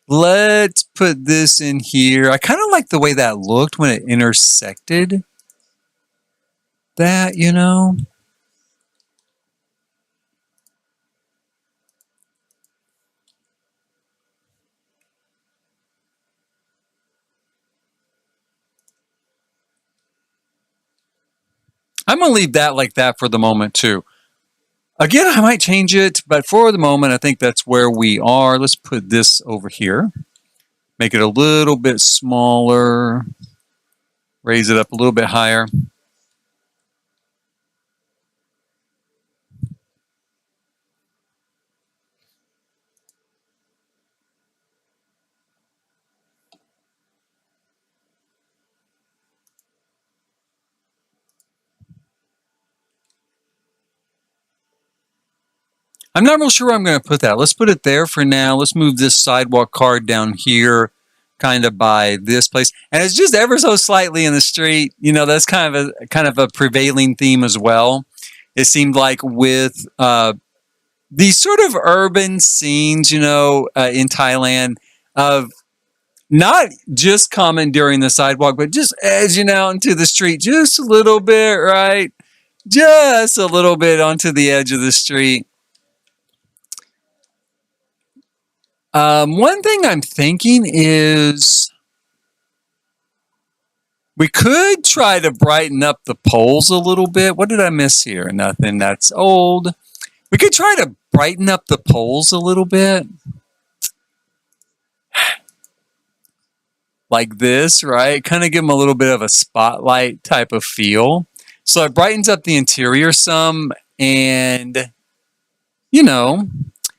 Let's put this in here. I kind of like the way that looked when it intersected that, I'm going to leave that like that for the moment too. Again, I might change it, but for the moment, I think that's where we are. Let's put this over here. Make it a little bit smaller. Raise it up a little bit higher. I'm not real sure where I'm going to put that. Let's put it there for now. Let's move this sidewalk card down here, kind of by this place. And it's just ever so slightly in the street. That's kind of a prevailing theme as well. It seemed like with these sort of urban scenes, in Thailand, of not just coming during the sidewalk, but just edging out into the street just a little bit, right? Just a little bit onto the edge of the street. One thing I'm thinking is we could try to brighten up the poles a little bit. What did I miss here? Nothing. That's old. We could try to brighten up the poles a little bit. Like this, right? Kind of give them a little bit of a spotlight type of feel. So it brightens up the interior some and,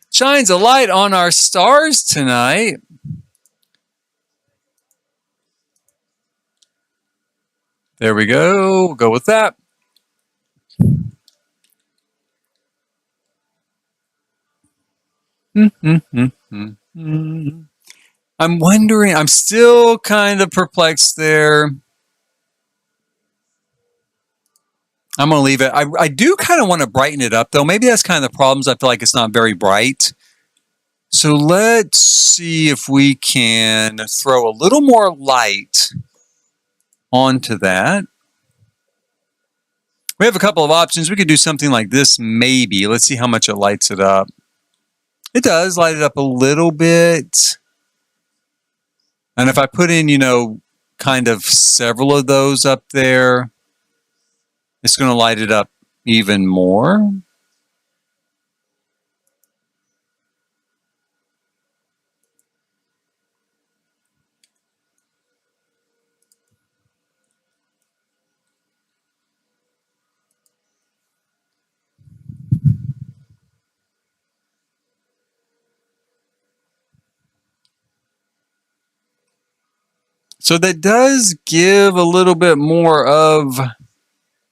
shines a light on our stars tonight. There we go. We'll go with that. I'm wondering, I'm still kind of perplexed there. I'm going to leave it. I do kind of want to brighten it up, though. Maybe that's kind of the problems. I feel like it's not very bright. So let's see if we can throw a little more light onto that. We have a couple of options. We could do something like this, maybe. Let's see how much it lights it up. It does light it up a little bit. And if I put in, kind of several of those up there, it's going to light it up even more. So that does give a little bit more of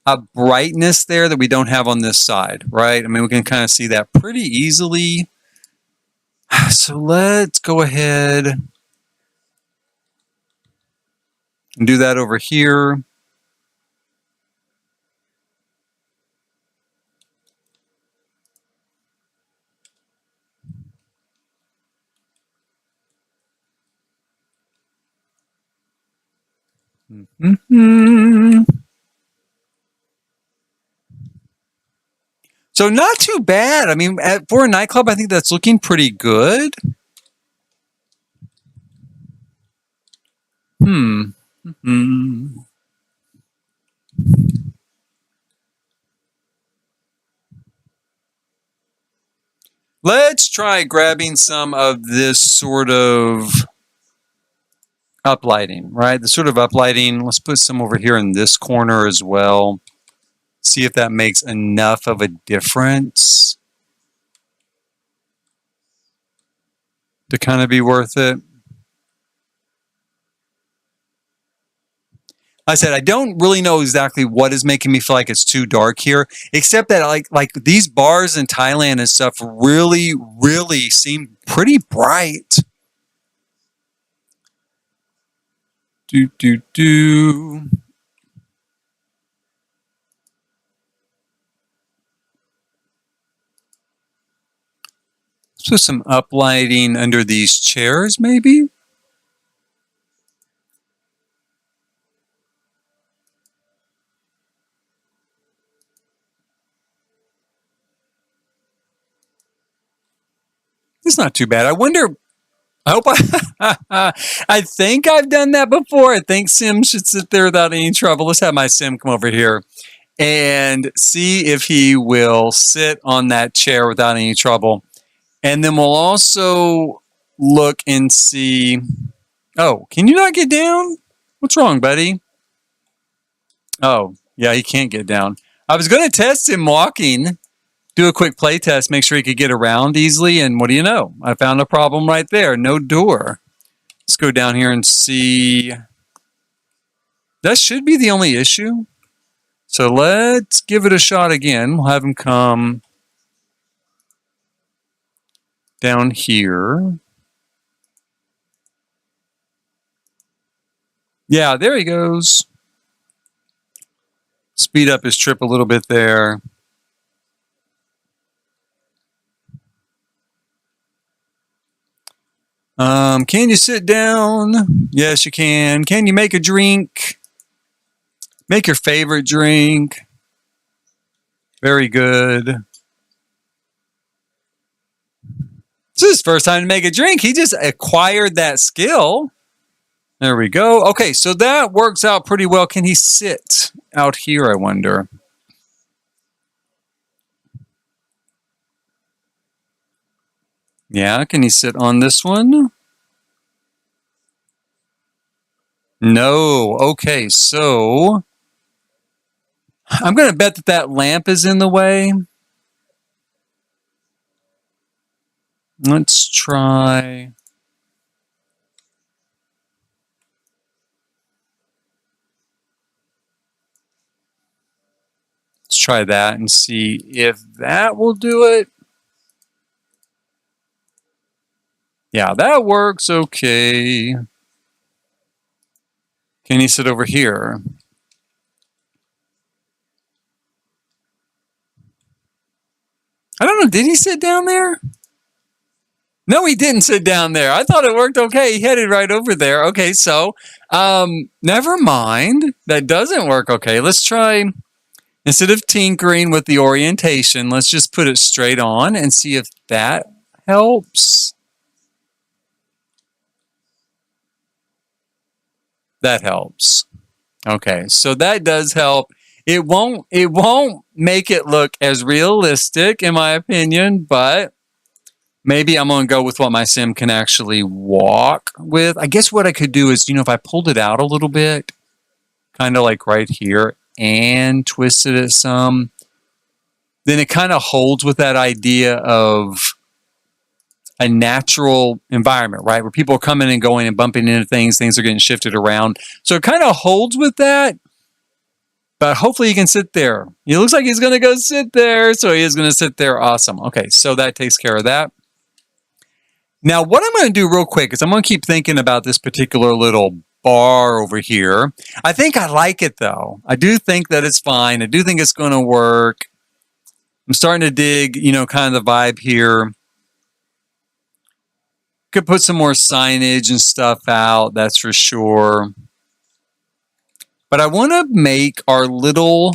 a brightness there that we don't have on this side, right? I mean, we can kind of see that pretty easily. So let's go ahead and do that over here. So not too bad. I mean, for a nightclub, I think that's looking pretty good. Hmm. Let's try grabbing some of this sort of uplighting, right? The sort of uplighting. Let's put some over here in this corner as well. See if that makes enough of a difference to kind of be worth it. I said I don't really know exactly what is making me feel like it's too dark here, except that like these bars in Thailand and stuff really seem pretty bright. Do. Let's put some uplighting under these chairs, maybe. It's not too bad. I wonder. I hope I think I've done that before. I think Sim should sit there without any trouble. Let's have my Sim come over here and see if he will sit on that chair without any trouble. And then we'll also look and see. Oh, can you not get down? What's wrong, buddy? Oh, yeah, he can't get down. I was going to test him walking, do a quick play test, make sure he could get around easily. And what do you know? I found a problem right there. No door. Let's go down here and see. That should be the only issue. So let's give it a shot again. We'll have him come down here. Yeah, there he goes. Speed up his trip a little bit there. Can you sit down? Yes, you can. Can you make a drink? Make your favorite drink. Very good. This is his first time to make a drink. He just acquired that skill. There we go. Okay, so that works out pretty well. Can he sit out here, I wonder? Yeah, can he sit on this one? No. Okay, so I'm going to bet that that lamp is in the way. Let's try. Let's try that and see if that will do it. Yeah, that works okay. Can he sit over here? I don't know. Did he sit down there? No, he didn't sit down there. I thought it worked okay. He headed right over there. Okay, so never mind. That doesn't work okay. Let's try, instead of tinkering with the orientation, let's just put it straight on and see if that helps. That helps. Okay, so that does help. It won't make it look as realistic, in my opinion, but maybe I'm going to go with what my sim can actually walk with. I guess what I could do is, if I pulled it out a little bit, kind of like right here, and twisted it some, then it kind of holds with that idea of a natural environment, right? Where people are coming and going and bumping into things are getting shifted around. So it kind of holds with that. But hopefully he can sit there. He looks like he's going to go sit there. So he is going to sit there. Awesome. Okay, so that takes care of that. Now, what I'm going to do real quick is I'm going to keep thinking about this particular little bar over here. I think I like it, though. I do think that it's fine. I do think it's going to work. I'm starting to dig, kind of the vibe here. Could put some more signage and stuff out, that's for sure. But I want to make our little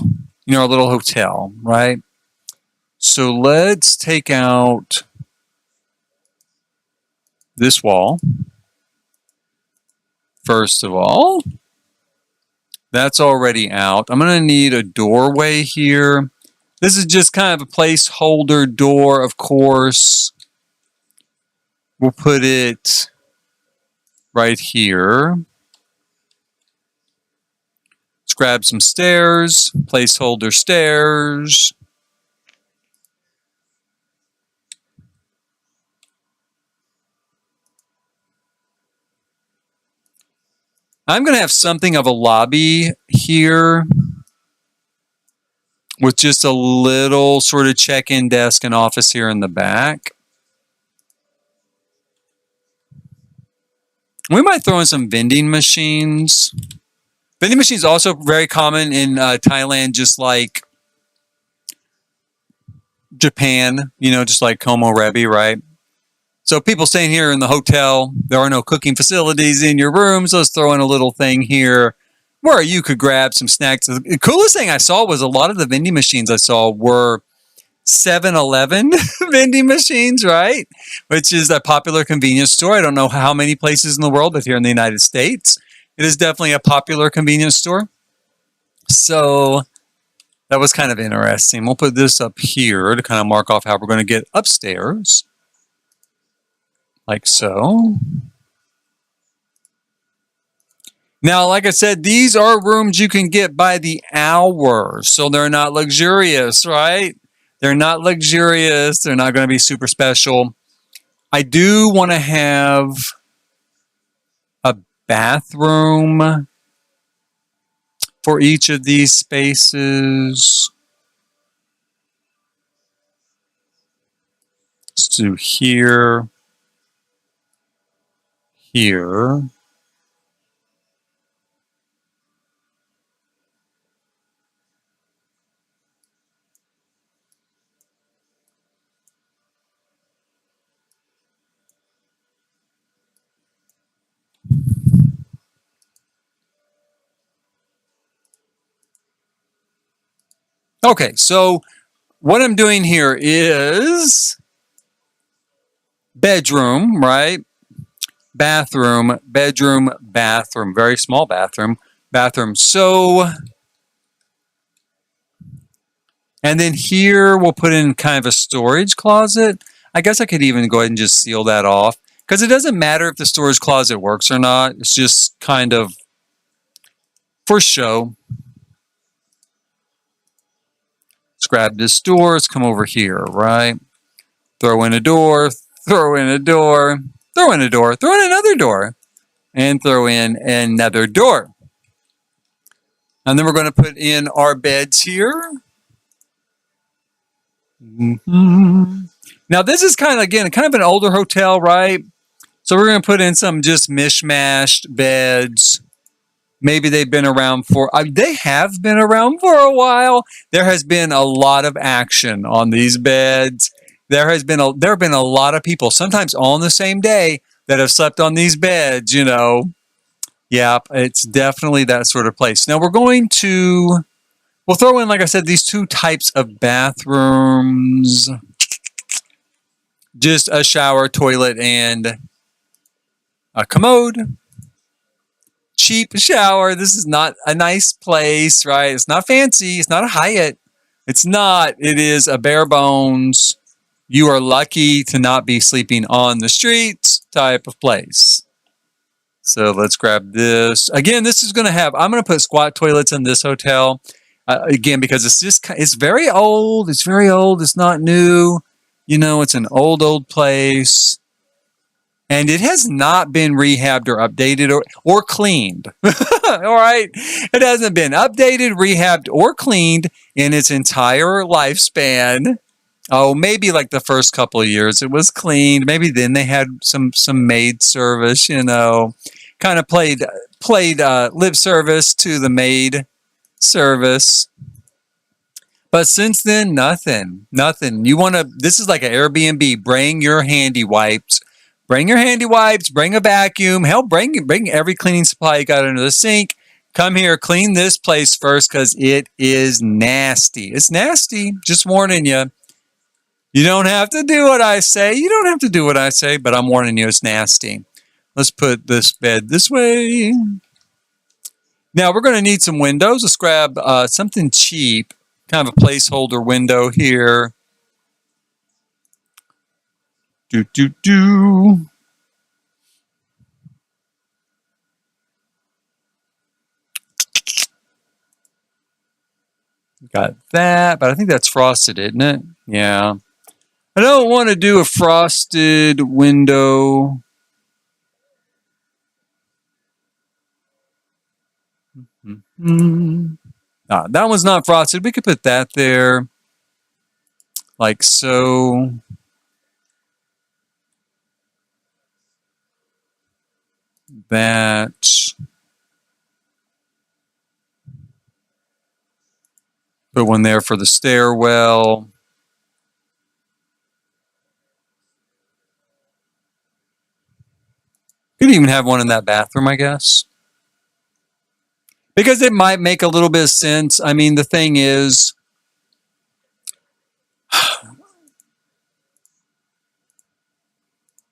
hotel, right? So let's take out this wall. First of all, that's already out. I'm going to need a doorway here. This is just kind of a placeholder door, of course. We'll put it right here. Let's grab some stairs, placeholder stairs. I'm going to have something of a lobby here with just a little sort of check-in desk and office here in the back. We might throw in some vending machines. Vending machines also very common in Thailand, just like Japan, you know, just like Komorebi, right? So people staying here in the hotel, there are no cooking facilities in your rooms. Let's throw in a little thing here where you could grab some snacks. The coolest thing I saw was a lot of the vending machines I saw were 7-Eleven vending machines, right? Which is a popular convenience store. I don't know how many places in the world, but here in the United States, it is definitely a popular convenience store. So that was kind of interesting. We'll put this up here to kind of mark off how we're going to get upstairs. Like so. Now, like I said, these are rooms you can get by the hour. So they're not luxurious, right? They're not luxurious. They're not going to be super special. I do want to have a bathroom for each of these spaces. Let's do here. Here. Okay, so what I'm doing here is bedroom, right? Bathroom, bedroom, bathroom, very small bathroom, bathroom. So, and then here we'll put in kind of a storage closet. I guess I could even go ahead and just seal that off because it doesn't matter if the storage closet works or not. It's just kind of for show. Let's grab this door. Let's come over here, right? Throw in a door, throw in a door, throw in a door, throw in another door, and throw in another door. And then we're going to put in our beds here. Mm-hmm. Now this is kind of, again, kind of an older hotel, right? So we're going to put in some just mishmashed beds. Maybe they've been around they have been around for a while. There has been a lot of action on these beds. There have been a lot of people, sometimes on the same day, that have slept on these beds, you know. Yeah, it's definitely that sort of place. Now we'll throw in, like I said, these two types of bathrooms. Just a shower, toilet, and a commode. Cheap shower. This is not a nice place, right? It's not fancy. It's not a Hyatt. It's not. It is a bare bones. You are lucky to not be sleeping on the streets type of place. So let's grab this. Again, this is going to have, I'm going to put squat toilets in this hotel. Again, because it's very old. It's very old. It's not new. You know, it's an old place. And it has not been rehabbed or updated or cleaned. All right? It hasn't been updated, rehabbed, or cleaned in its entire lifespan. Oh, maybe like the first couple of years it was cleaned. Maybe then they had some maid service, you know. Kind of played lip service to the maid service. But since then, nothing. This is like an Airbnb. Bring your handy wipes. Bring your handy wipes, bring a vacuum, hell, bring every cleaning supply you got under the sink. Come here, clean this place first because it is nasty. It's nasty, just warning you. You don't have to do what I say. You don't have to do what I say, but I'm warning you, it's nasty. Let's put this bed this way. Now we're going to need some windows. Let's grab something cheap, kind of a placeholder window here. Do. Got that, but I think that's frosted, isn't it? Yeah. I don't want to do a frosted window. That one's not frosted. We could put that there, like so. That. Put one there for the stairwell. Could even have one in that bathroom, I guess. Because it might make a little bit of sense. I mean, the thing is,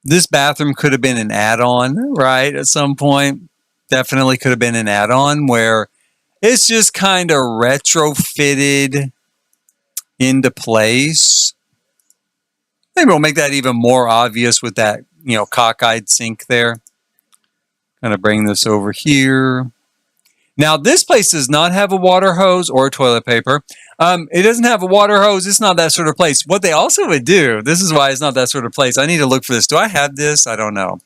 this bathroom could have been an add-on, right? At some point, definitely could have been an add-on where it's just kind of retrofitted into place. Maybe we'll make that even more obvious with that, cockeyed sink there. Kind of bring this over here. Now, this place does not have a water hose or toilet paper. It doesn't have a water hose. It's not that sort of place. What they also would do, this is why it's not that sort of place. I need to look for this. Do I have this? I don't know.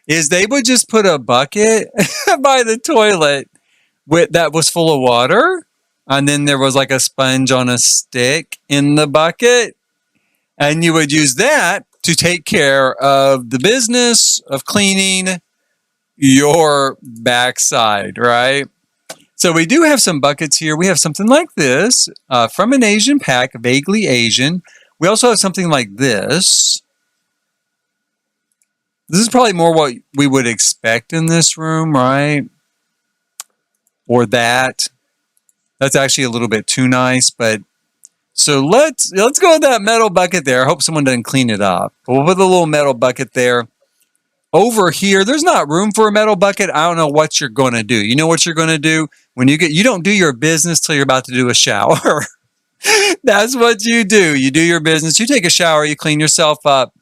Is they would just put a bucket by the toilet that was full of water. And then there was like a sponge on a stick in the bucket. And you would use that to take care of the business of cleaning your backside, right? So we do have some buckets here. We have something like this from an Asian pack, vaguely Asian. We also have something like this. This is probably more what we would expect in this room, right? Or that. That's actually a little bit too nice, but so let's go with that metal bucket there. I hope someone doesn't clean it up. But we'll put a little metal bucket there. Over here, there's not room for a metal bucket. I don't know what you're going to do. You know what you're going to do? You don't do your business till you're about to do a shower. That's what you do. You do your business. You take a shower. You clean yourself up.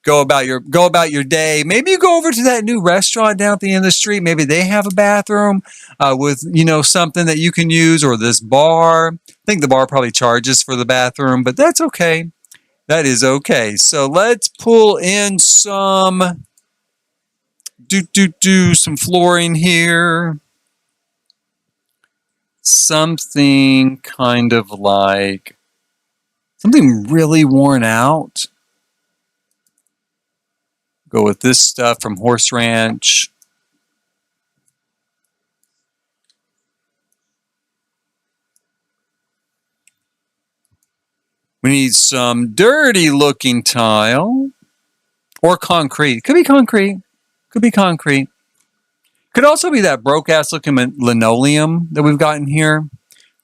Go about your day. Maybe you go over to that new restaurant down at the end of the street. Maybe they have a bathroom with something that you can use, or this bar. I think the bar probably charges for the bathroom, but that's okay. That is okay. So let's pull in some some flooring here. Something kind of like something really worn out. Go with this stuff from Horse Ranch. We need some dirty looking tile or concrete. Could be concrete. Could be concrete. Could also be that broke ass looking linoleum that we've got in here.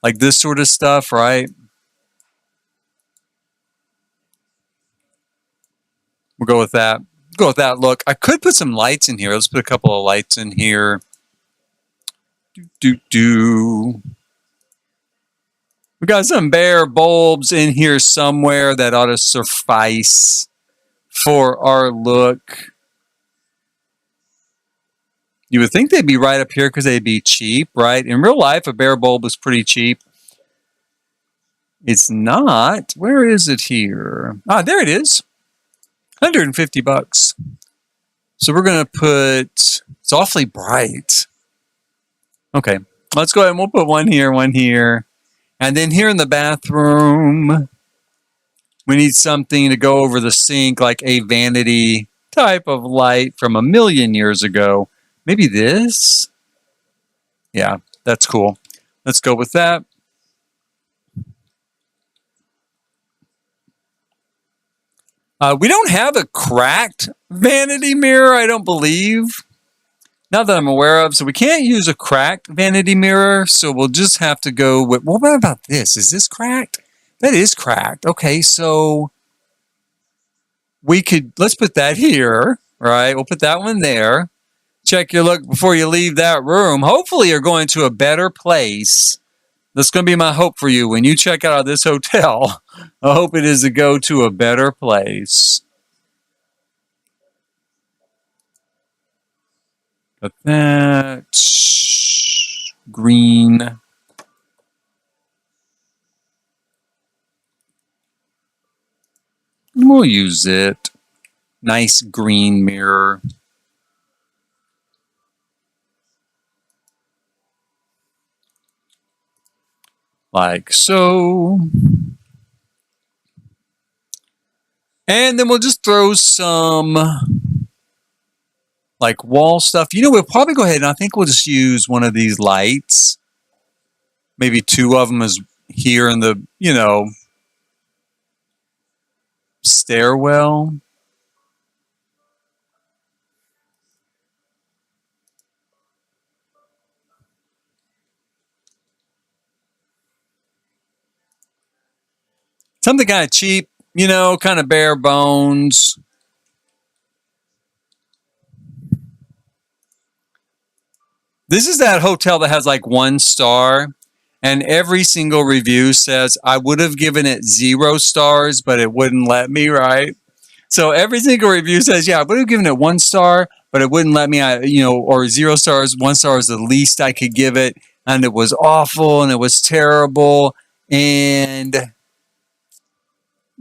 Like this sort of stuff, right? We'll go with that. Go with that look. I could put some lights in here. Let's put a couple of lights in here. We got some bare bulbs in here somewhere that ought to suffice for our look. You would think they'd be right up here because they'd be cheap, right? In real life, a bare bulb is pretty cheap. It's not. Where is it here? Ah, there it is. $150. So we're going to put, it's awfully bright. Okay, let's go ahead and we'll put one here. And then here in the bathroom, we need something to go over the sink, like a vanity type of light from a million years ago. Maybe this? Yeah, that's cool. Let's go with that. We don't have a cracked vanity mirror, I don't believe. Not that I'm aware of. So we can't use a cracked vanity mirror. So we'll just have to go with, what about this? Is this cracked? That is cracked. Okay, so let's put that here, right? We'll put that one there. Check your look before you leave that room. Hopefully you're going to a better place. That's going to be my hope for you when you check out of this hotel. I hope it is to go to a better place. But that green. We'll use it. Nice green mirror. Like so. And then we'll just throw some like wall stuff. You know, we'll probably go ahead and I think we'll just use one of these lights. Maybe two of them is here in the, stairwell. Something kind of cheap, kind of bare bones. This is that hotel that has like 1 star, and every single review says I would have given it 0 stars, but it wouldn't let me, right? So every single review says, yeah, I would have given it 1 star, but it wouldn't let me, or 0 stars. 1 star is the least I could give it, and it was awful and it was terrible. And,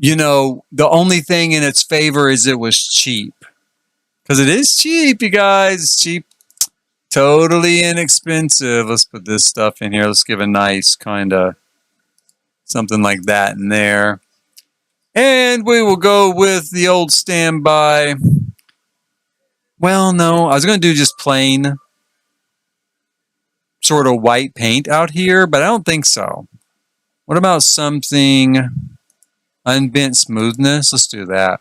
the only thing in its favor is it was cheap. Because it is cheap, you guys. It's cheap. Totally inexpensive. Let's put this stuff in here. Let's give a nice kind of something like that in there. And we will go with the old standby. Well, no, I was going to do just plain sort of white paint out here, but I don't think so. What about something unbent smoothness? Let's do that.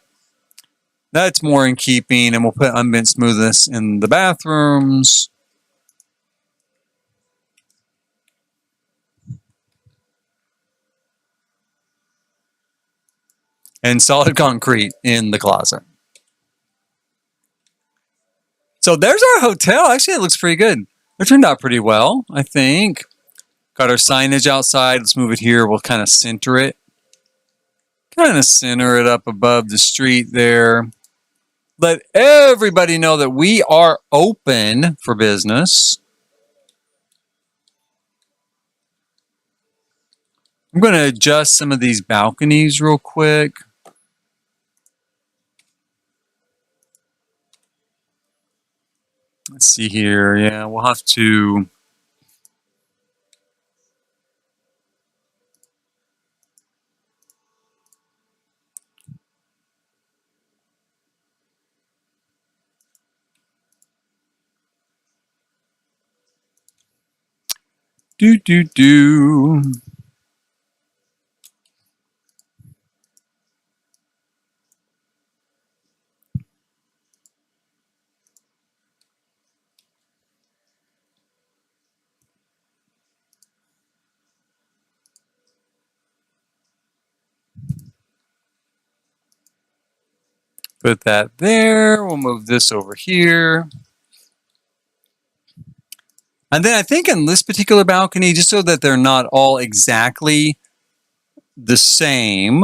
That's more in keeping, and we'll put unbent smoothness in the bathrooms. And solid concrete in the closet. So there's our hotel. Actually, it looks pretty good. It turned out pretty well, I think. Got our signage outside. Let's move it here. We'll kind of center it. Kind of center it up above the street there. Let everybody know that we are open for business. I'm going to adjust some of these balconies real quick. Let's see here. Yeah, we'll have to... Do. Put that there. We'll move this over here. And then I think in this particular balcony, just so that they're not all exactly the same,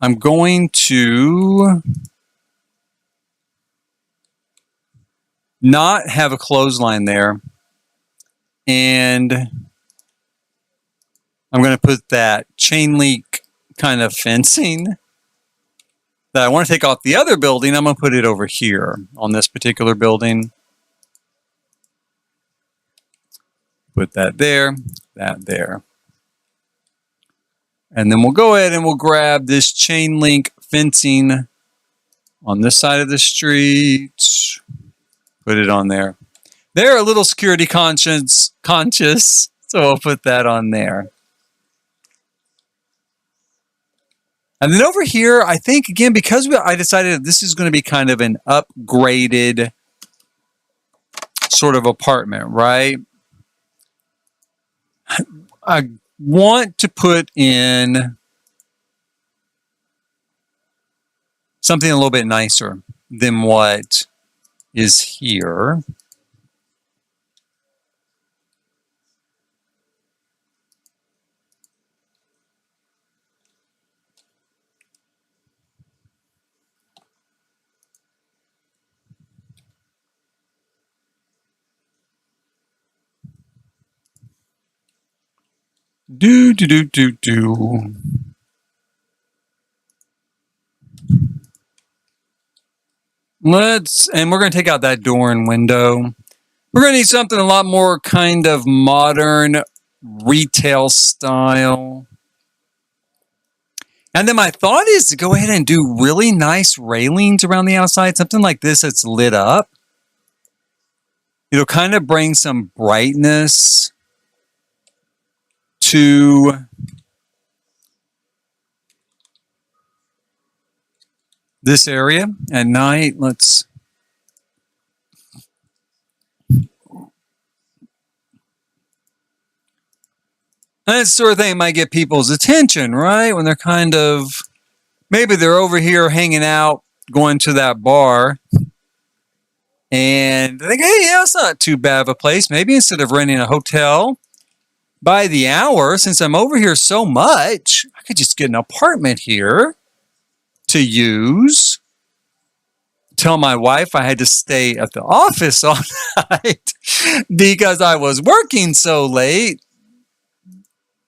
I'm going to not have a clothesline there. And I'm going to put that chain link kind of fencing that I want to take off the other building. I'm going to put it over here on this particular building. Put that there, that there. And then we'll go ahead and we'll grab this chain link fencing on this side of the street. Put it on there. They're a little security conscious, so I'll put that on there. And then over here, I think, again, because I decided that this is going to be kind of an upgraded sort of apartment, right? I want to put in something a little bit nicer than what is here. Do. And we're going to take out that door and window. We're going to need something a lot more kind of modern retail style. And then my thought is to go ahead and do really nice railings around the outside, something like this that's lit up. It'll kind of bring some brightness to this area at night. That sort of thing might get people's attention, right? When they're maybe they're over here hanging out, going to that bar, and they think, hey, yeah, it's not too bad of a place. Maybe instead of renting a hotel by the hour, since I'm over here so much, I could just get an apartment here to use. Tell my wife I had to stay at the office all night because I was working so late.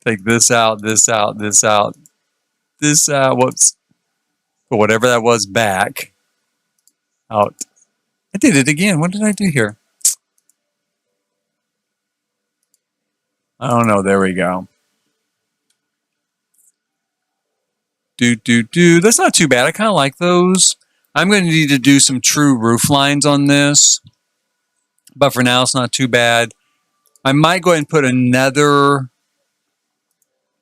Take this out, this out, this out, this out. Whoops. But whatever that was back. Out. I did it again. What did I do here? I don't know. There we go. That's not too bad. I kind of like those. I'm going to need to do some true roof lines on this. But for now, it's not too bad. I might go ahead and put another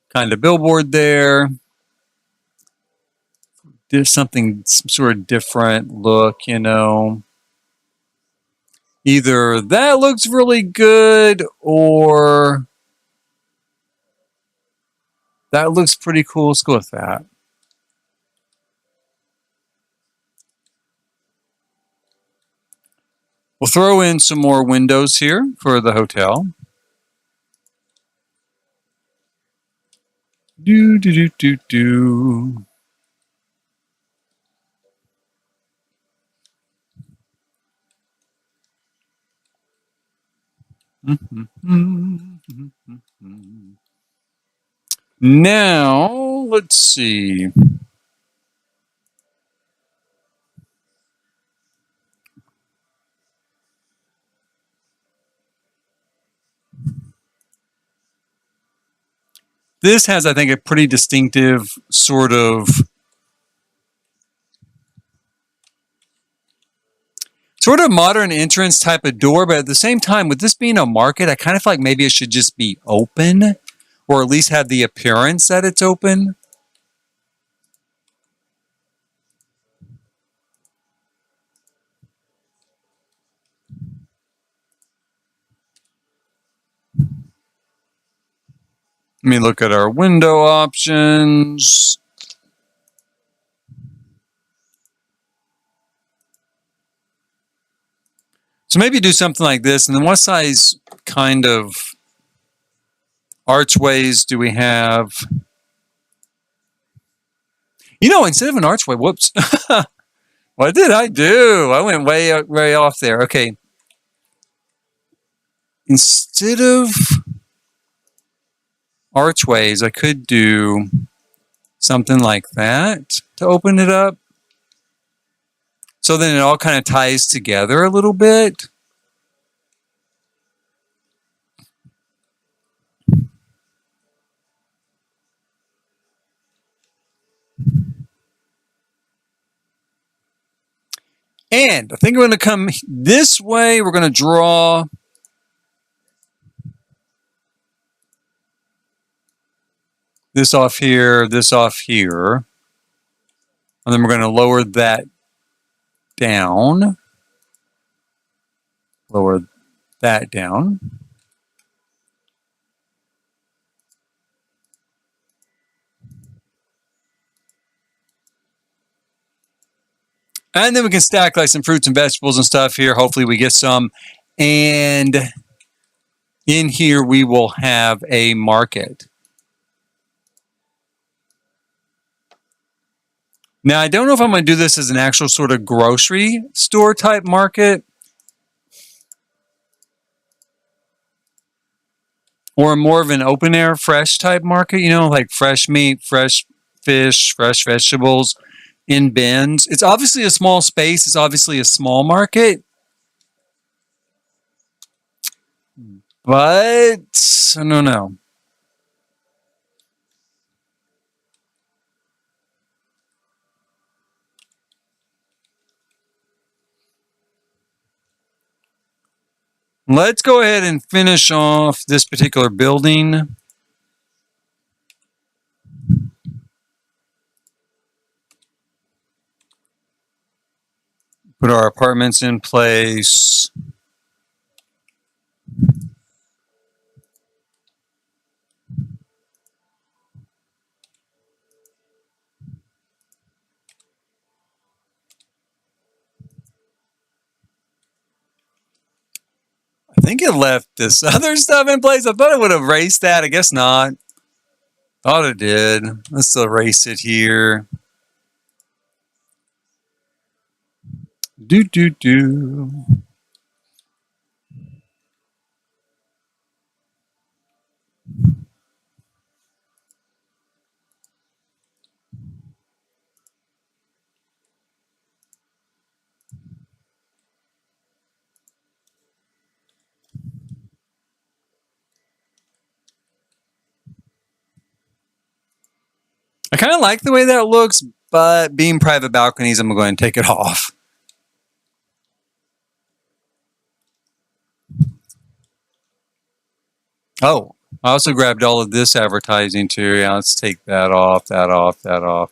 kind of billboard there. There's some sort of different look, you know. Either that looks really good or that looks pretty cool. Let's go with that. We'll throw in some more windows here for the hotel. Do. Now, let's see. This has, I think, a pretty distinctive sort of modern entrance type of door, but at the same time, with this being a market, I kind of feel like maybe it should just be open, or at least have the appearance that it's open. Let me look at our window options. So maybe do something like this. And then what size kind of archways do we have? You know, instead of an archway, whoops. What did I do? I went way off there. Okay. Instead of archways, I could do something like that to open it up. So then it all kind of ties together a little bit. And I think we're going to come this way. We're going to draw this off here, this off here. And then we're going to lower that down. Lower that down. And then we can stack like some fruits and vegetables and stuff here. Hopefully we get some. And in here we will have a market. Now, I don't know if I'm going to do this as an actual sort of grocery store type market or more of an open air fresh type market, you know, like fresh meat, fresh fish, fresh vegetables in bins. It's obviously a small space. It's obviously a small market. But I don't know. Let's go ahead and finish off this particular building. Put our apartments in place. I think it left this other stuff in place. I thought it would have erased that. I guess not. Thought it did. Let's erase it here. Do, do, do. I kind of like the way that looks, but being private balconies, I'm going to take it off. Oh, I also grabbed all of this advertising too. Yeah, let's take that off, that off, that off.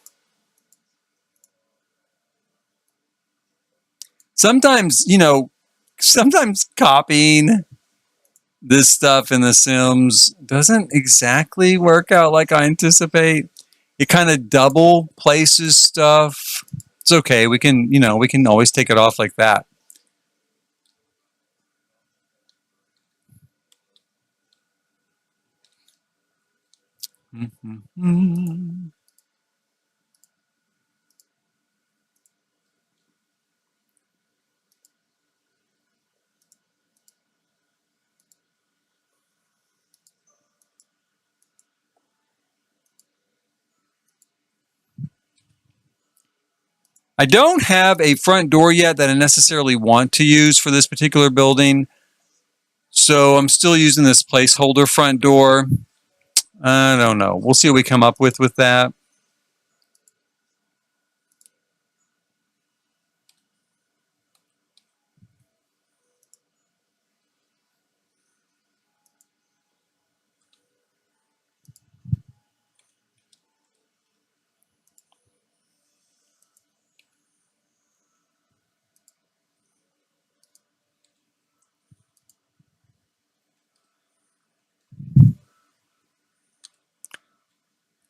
Sometimes, you know, sometimes copying this stuff in The Sims doesn't exactly work out like I anticipate. It kind of double places stuff. It's okay. We can, you know, we can always take it off like that. Mm-hmm. I don't have a front door yet that I necessarily want to use for this particular building. So I'm still using this placeholder front door. I don't know. We'll see what we come up with that.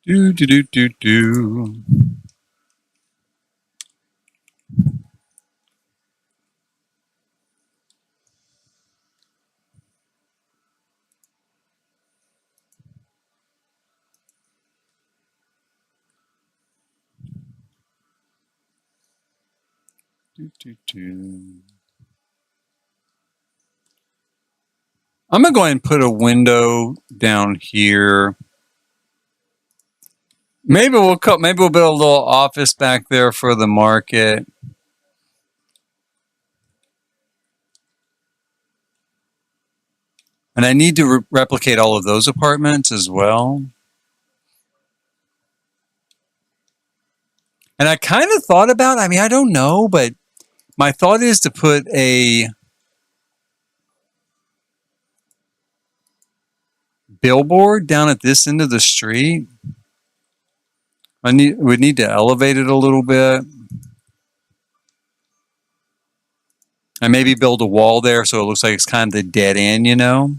Do, do, do, do, do. Do, do, do. I'm going to go ahead and put a window down here. Maybe we'll build a little office back there for the market. And I need to replicate all of those apartments as well. And I kind of thought about, I mean, I don't know, but my thought is to put a billboard down at this end of the street. Would need to elevate it a little bit. And maybe build a wall there so it looks like it's kind of the dead end, you know?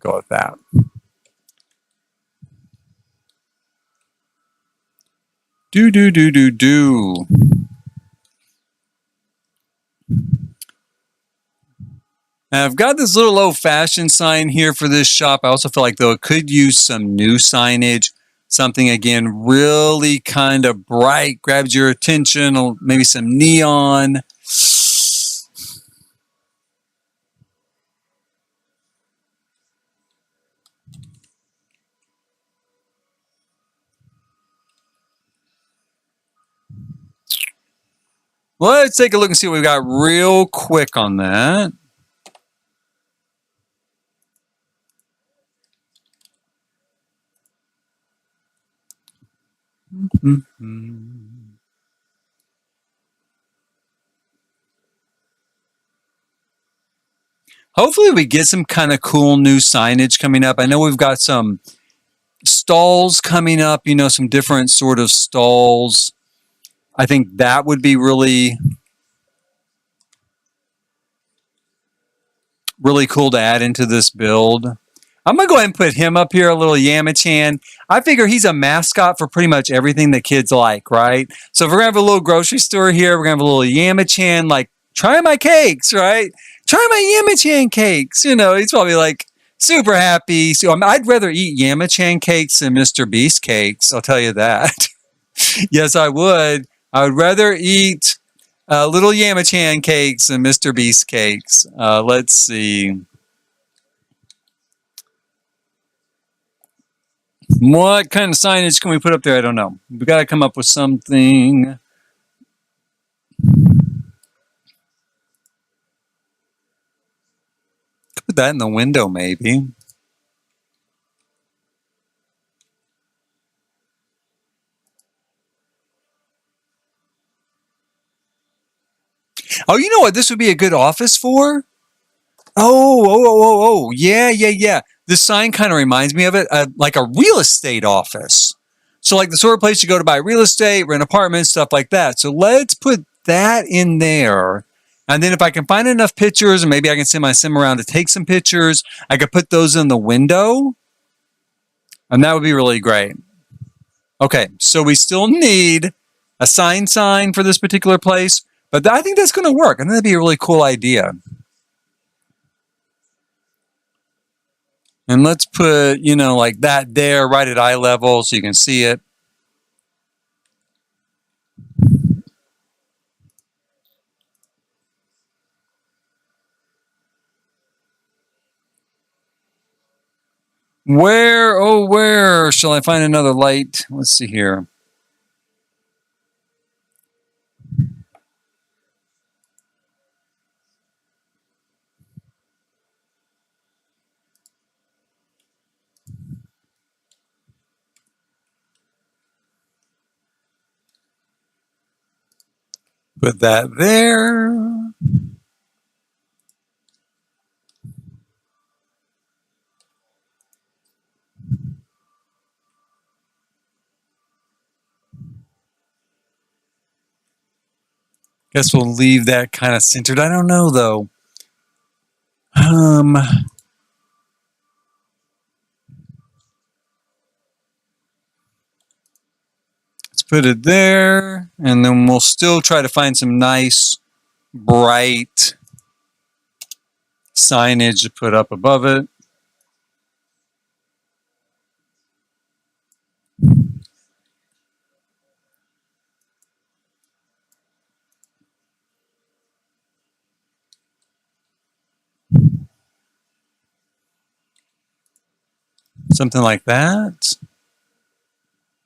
Go with that. Do. And I've got this little old-fashioned sign here for this shop. I also feel like, though, it could use some new signage. Something, again, really kind of bright, grabs your attention, maybe some neon. Let's take a look and see what we've got real quick on that. Hopefully we get some kind of cool new signage coming up. I know we've got some stalls coming up, some different sort of stalls. I think that would be really, really cool to add into this build. I'm going to go ahead and put him up here, a little Yamachan. I figure he's a mascot for pretty much everything that kids like, right? So if we're going to have a little grocery store here, we're going to have a little Yamachan, like, try my cakes, right? Try my Yamachan cakes. He's probably like super happy. So I'd rather eat Yamachan cakes than Mr. Beast cakes. I'll tell you that. Yes, I would. I would rather eat little Yamachan cakes than Mr. Beast cakes. Let's see. What kind of signage can we put up there? I don't know. We got to come up with something. Put that in the window, maybe. Oh, you know what this would be a good office for? Oh. Yeah. This sign kind of reminds me of it, like a real estate office. So like the sort of place you go to buy real estate, rent apartments, stuff like that. So let's put that in there. And then if I can find enough pictures, and maybe I can send my sim around to take some pictures, I could put those in the window. And that would be really great. Okay, so we still need a sign for this particular place, but I think that's going to work. I think that'd be a really cool idea. And let's put, like that there right at eye level so you can see it. Where shall I find another light? Let's see here. Put that there. Guess we'll leave that kind of centered. I don't know though. Let's put it there, and then we'll still try to find some nice, bright signage to put up above it. Something like that.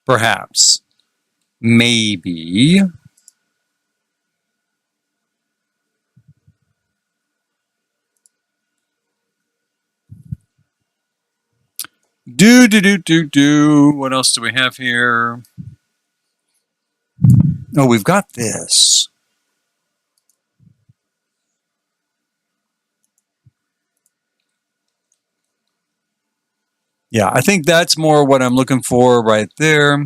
Perhaps. Maybe. Do. What else do we have here? Oh, we've got this. Yeah, I think that's more what I'm looking for right there.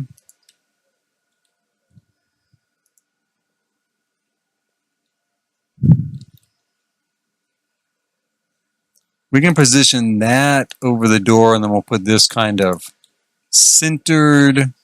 We can position that over the door, and then we'll put this kind of centered.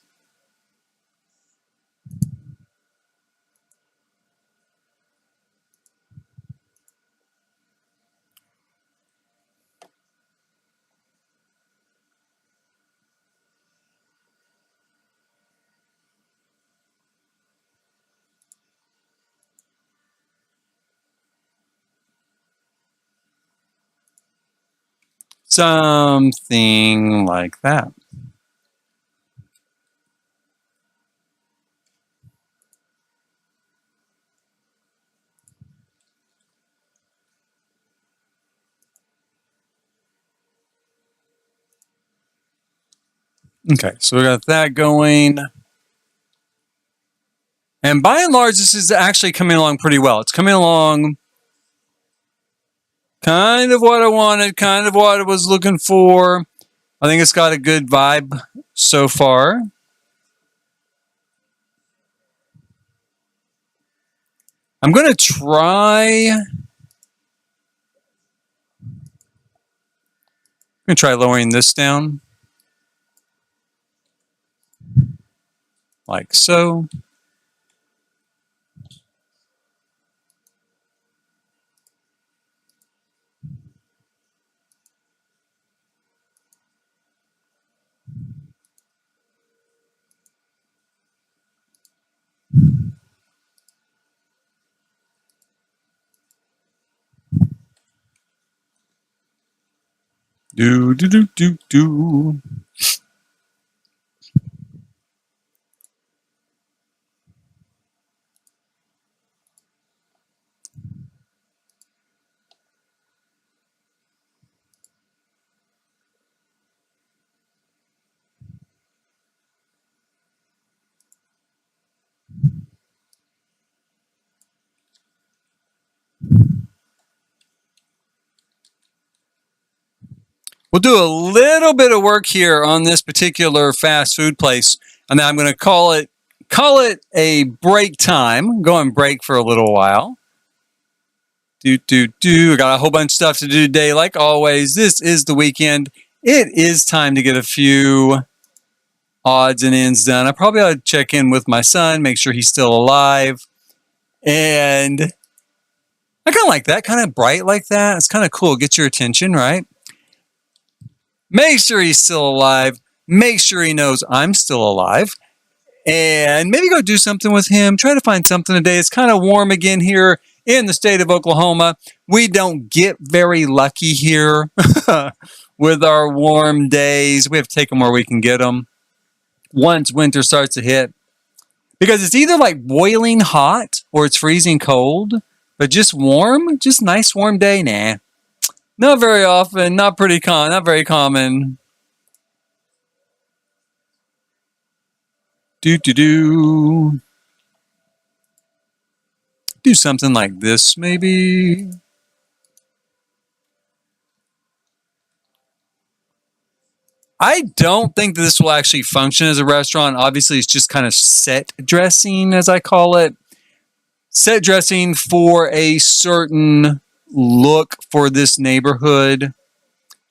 Something like that. Okay, so we got that going. And by and large, this is actually coming along pretty well. It's coming along kind of what I wanted, kind of what I was looking for. I think it's got a good vibe so far. I'm going to try lowering this down. Like so. Do, do, do, do, do. We'll do a little bit of work here on this particular fast food place, and then I'm going to call it a break time. Go and break for a little while. I got a whole bunch of stuff to do today. Like always, this is the weekend. It is time to get a few odds and ends done. I probably ought to check in with my son, make sure he's still alive. And I kind of like that, kind of bright like that. It's kind of cool. Get your attention, right? Make sure he's still alive. Make sure he knows I'm still alive. And maybe go do something with him. Try to find something today. It's kind of warm again here in the state of Oklahoma. We don't get very lucky here with our warm days. We have to take them where we can get them once winter starts to hit. Because it's either like boiling hot or it's freezing cold. But just warm, just nice warm day, nah. Not very often, not very common. Do something like this, maybe. I don't think that this will actually function as a restaurant. Obviously, it's just kind of set dressing, as I call it. Set dressing for a certain look for this neighborhood.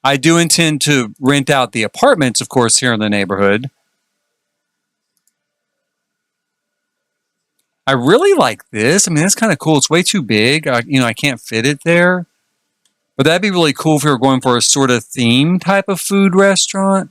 I do intend to rent out the apartments, of course, here in the neighborhood. I really like this. I mean, that's kind of cool. It's way too big. I can't fit it there. But that'd be really cool if we were going for a sort of theme type of food restaurant.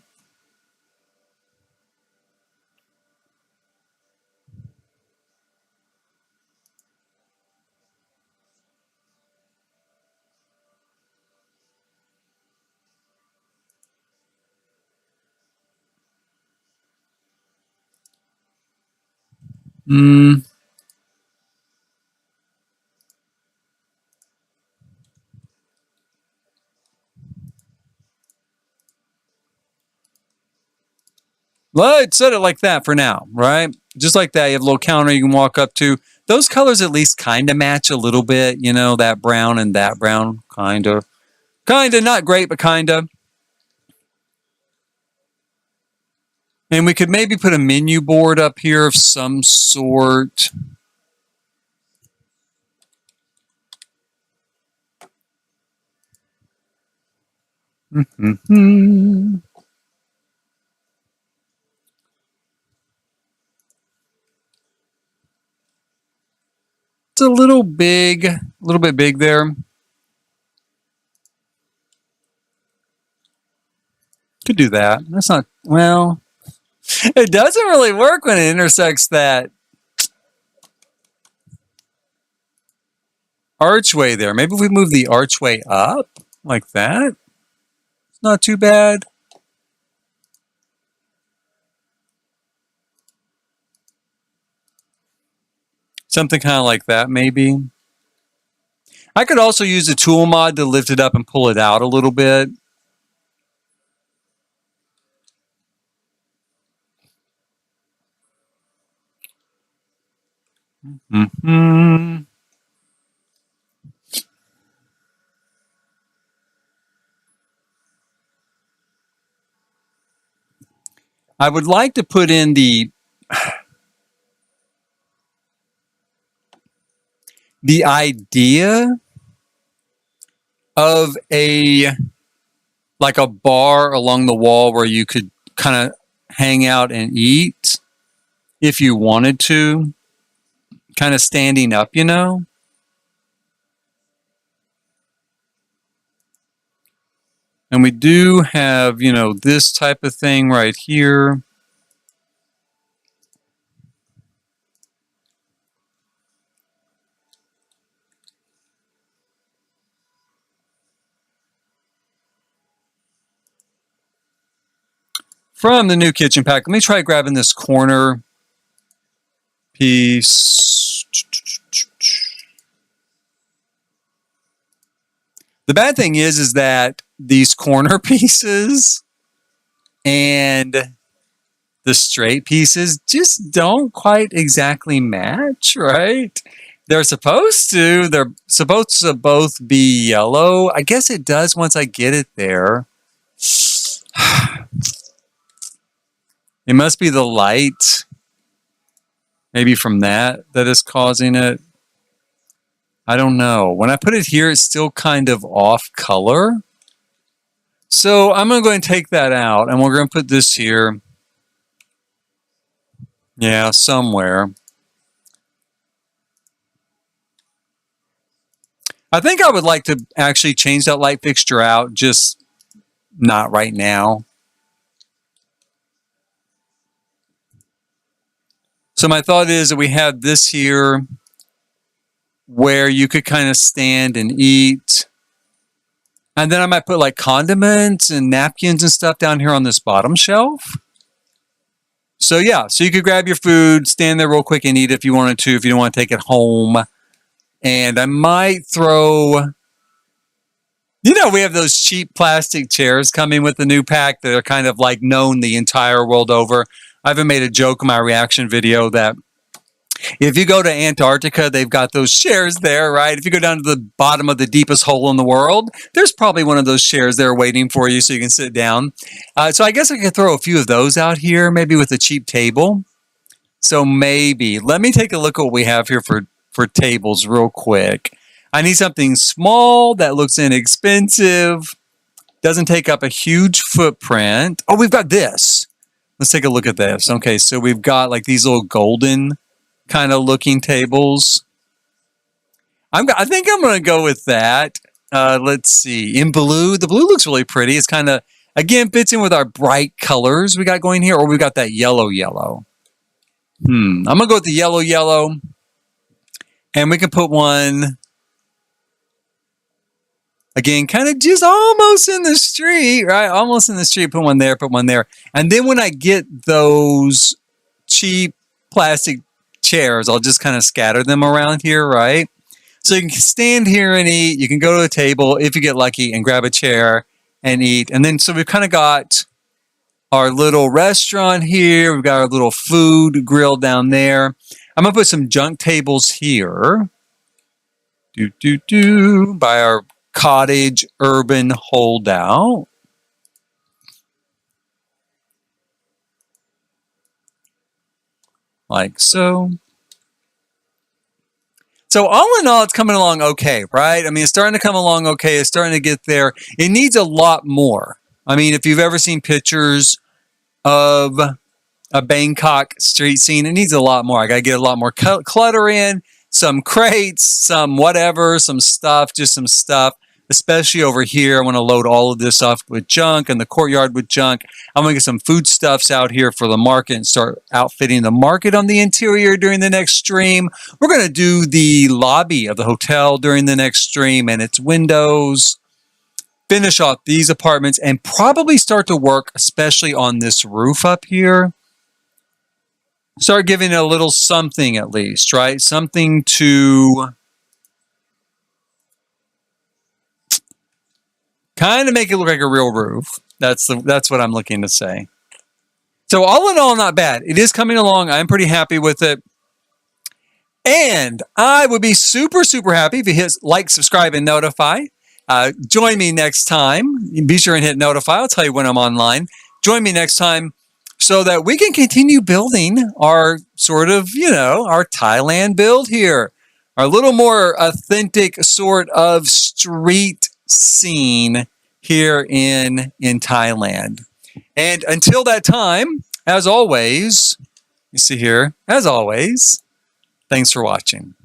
Let's set it like that for now, right? Just like that, you have a little counter you can walk up to. Those colors at least kind of match a little bit, that brown and that brown, kind of. Kind of, not great, but kind of. And we could maybe put a menu board up here of some sort. Mm-hmm. It's a little bit big there. Could do that. That's not, well, it doesn't really work when it intersects that archway there. Maybe if we move the archway up like that. It's not too bad. Something kind of like that, maybe. I could also use a tool mod to lift it up and pull it out a little bit. Mm-hmm. I would like to put in the idea of like a bar along the wall where you could kind of hang out and eat if you wanted to, kind of standing up, you know? And we do have, you know, this type of thing right here. From the new kitchen pack, let me try grabbing this corner piece. The bad thing is that these corner pieces and the straight pieces just don't quite exactly match, right? They're supposed to. They're supposed to both be yellow. I guess it does once I get it there. It must be the light, maybe from that is causing it. I don't know. When I put it here, it's still kind of off color. So I'm going to go ahead and take that out, and we're going to put this here. Yeah, somewhere. I think I would like to actually change that light fixture out, just not right now. So my thought is that we have this here where you could kind of stand and eat. And then I might put like condiments and napkins and stuff down here on this bottom shelf. So yeah, so you could grab your food, stand there real quick and eat if you wanted to, if you don't want to take it home. And I might throw, you know, we have those cheap plastic chairs coming with the new pack that are kind of like known the entire world over. I even made a joke in my reaction video that if you go to Antarctica, they've got those chairs there, right? If you go down to the bottom of the deepest hole in the world, there's probably one of those chairs there waiting for you so you can sit down. So I guess I could throw a few of those out here, maybe with a cheap table. So maybe, let me take a look at what we have here for tables real quick. I need something small that looks inexpensive, doesn't take up a huge footprint. Oh, we've got this. Let's take a look at this. Okay, so we've got like these little golden kind of looking tables. I think I'm going to go with that. Let's see. In blue, the blue looks really pretty. It's kind of, again, fits in with our bright colors we got going here, or we got that yellow. I'm going to go with the yellow. And we can put one, again, kind of just almost in the street, right? Almost in the street. Put one there, put one there. And then when I get those cheap plastic chairs, I'll just kind of scatter them around here, right? So you can stand here and eat. You can go to a table if you get lucky and grab a chair and eat. And then so we've kind of got our little restaurant here. We've got our little food grill down there. I'm going to put some junk tables here. By our cottage urban holdout. Like so. So all in all, it's coming along okay, right? I mean, it's starting to come along okay. It's starting to get there. It needs a lot more. I mean, if you've ever seen pictures of a Bangkok street scene, it needs a lot more. I got to get a lot more clutter in, some crates, some whatever, some stuff, just some stuff. Especially over here, I want to load all of this off with junk and the courtyard with junk. I'm going to get some foodstuffs out here for the market and start outfitting the market on the interior during the next stream. We're going to do the lobby of the hotel during the next stream and its windows. Finish off these apartments and probably start to work, especially on this roof up here. Start giving it a little something at least, right? Something to kind of make it look like a real roof. That's what I'm looking to say. So all in all, not bad. It is coming along. I'm pretty happy with it. And I would be super, super happy if you hit like, subscribe, and notify. Join me next time. Be sure and hit notify. I'll tell you when I'm online. Join me next time so that we can continue building our sort of, our Thailand build here. Our little more authentic sort of street scene here in Thailand. And until that time, as always, you see here, as always, thanks for watching.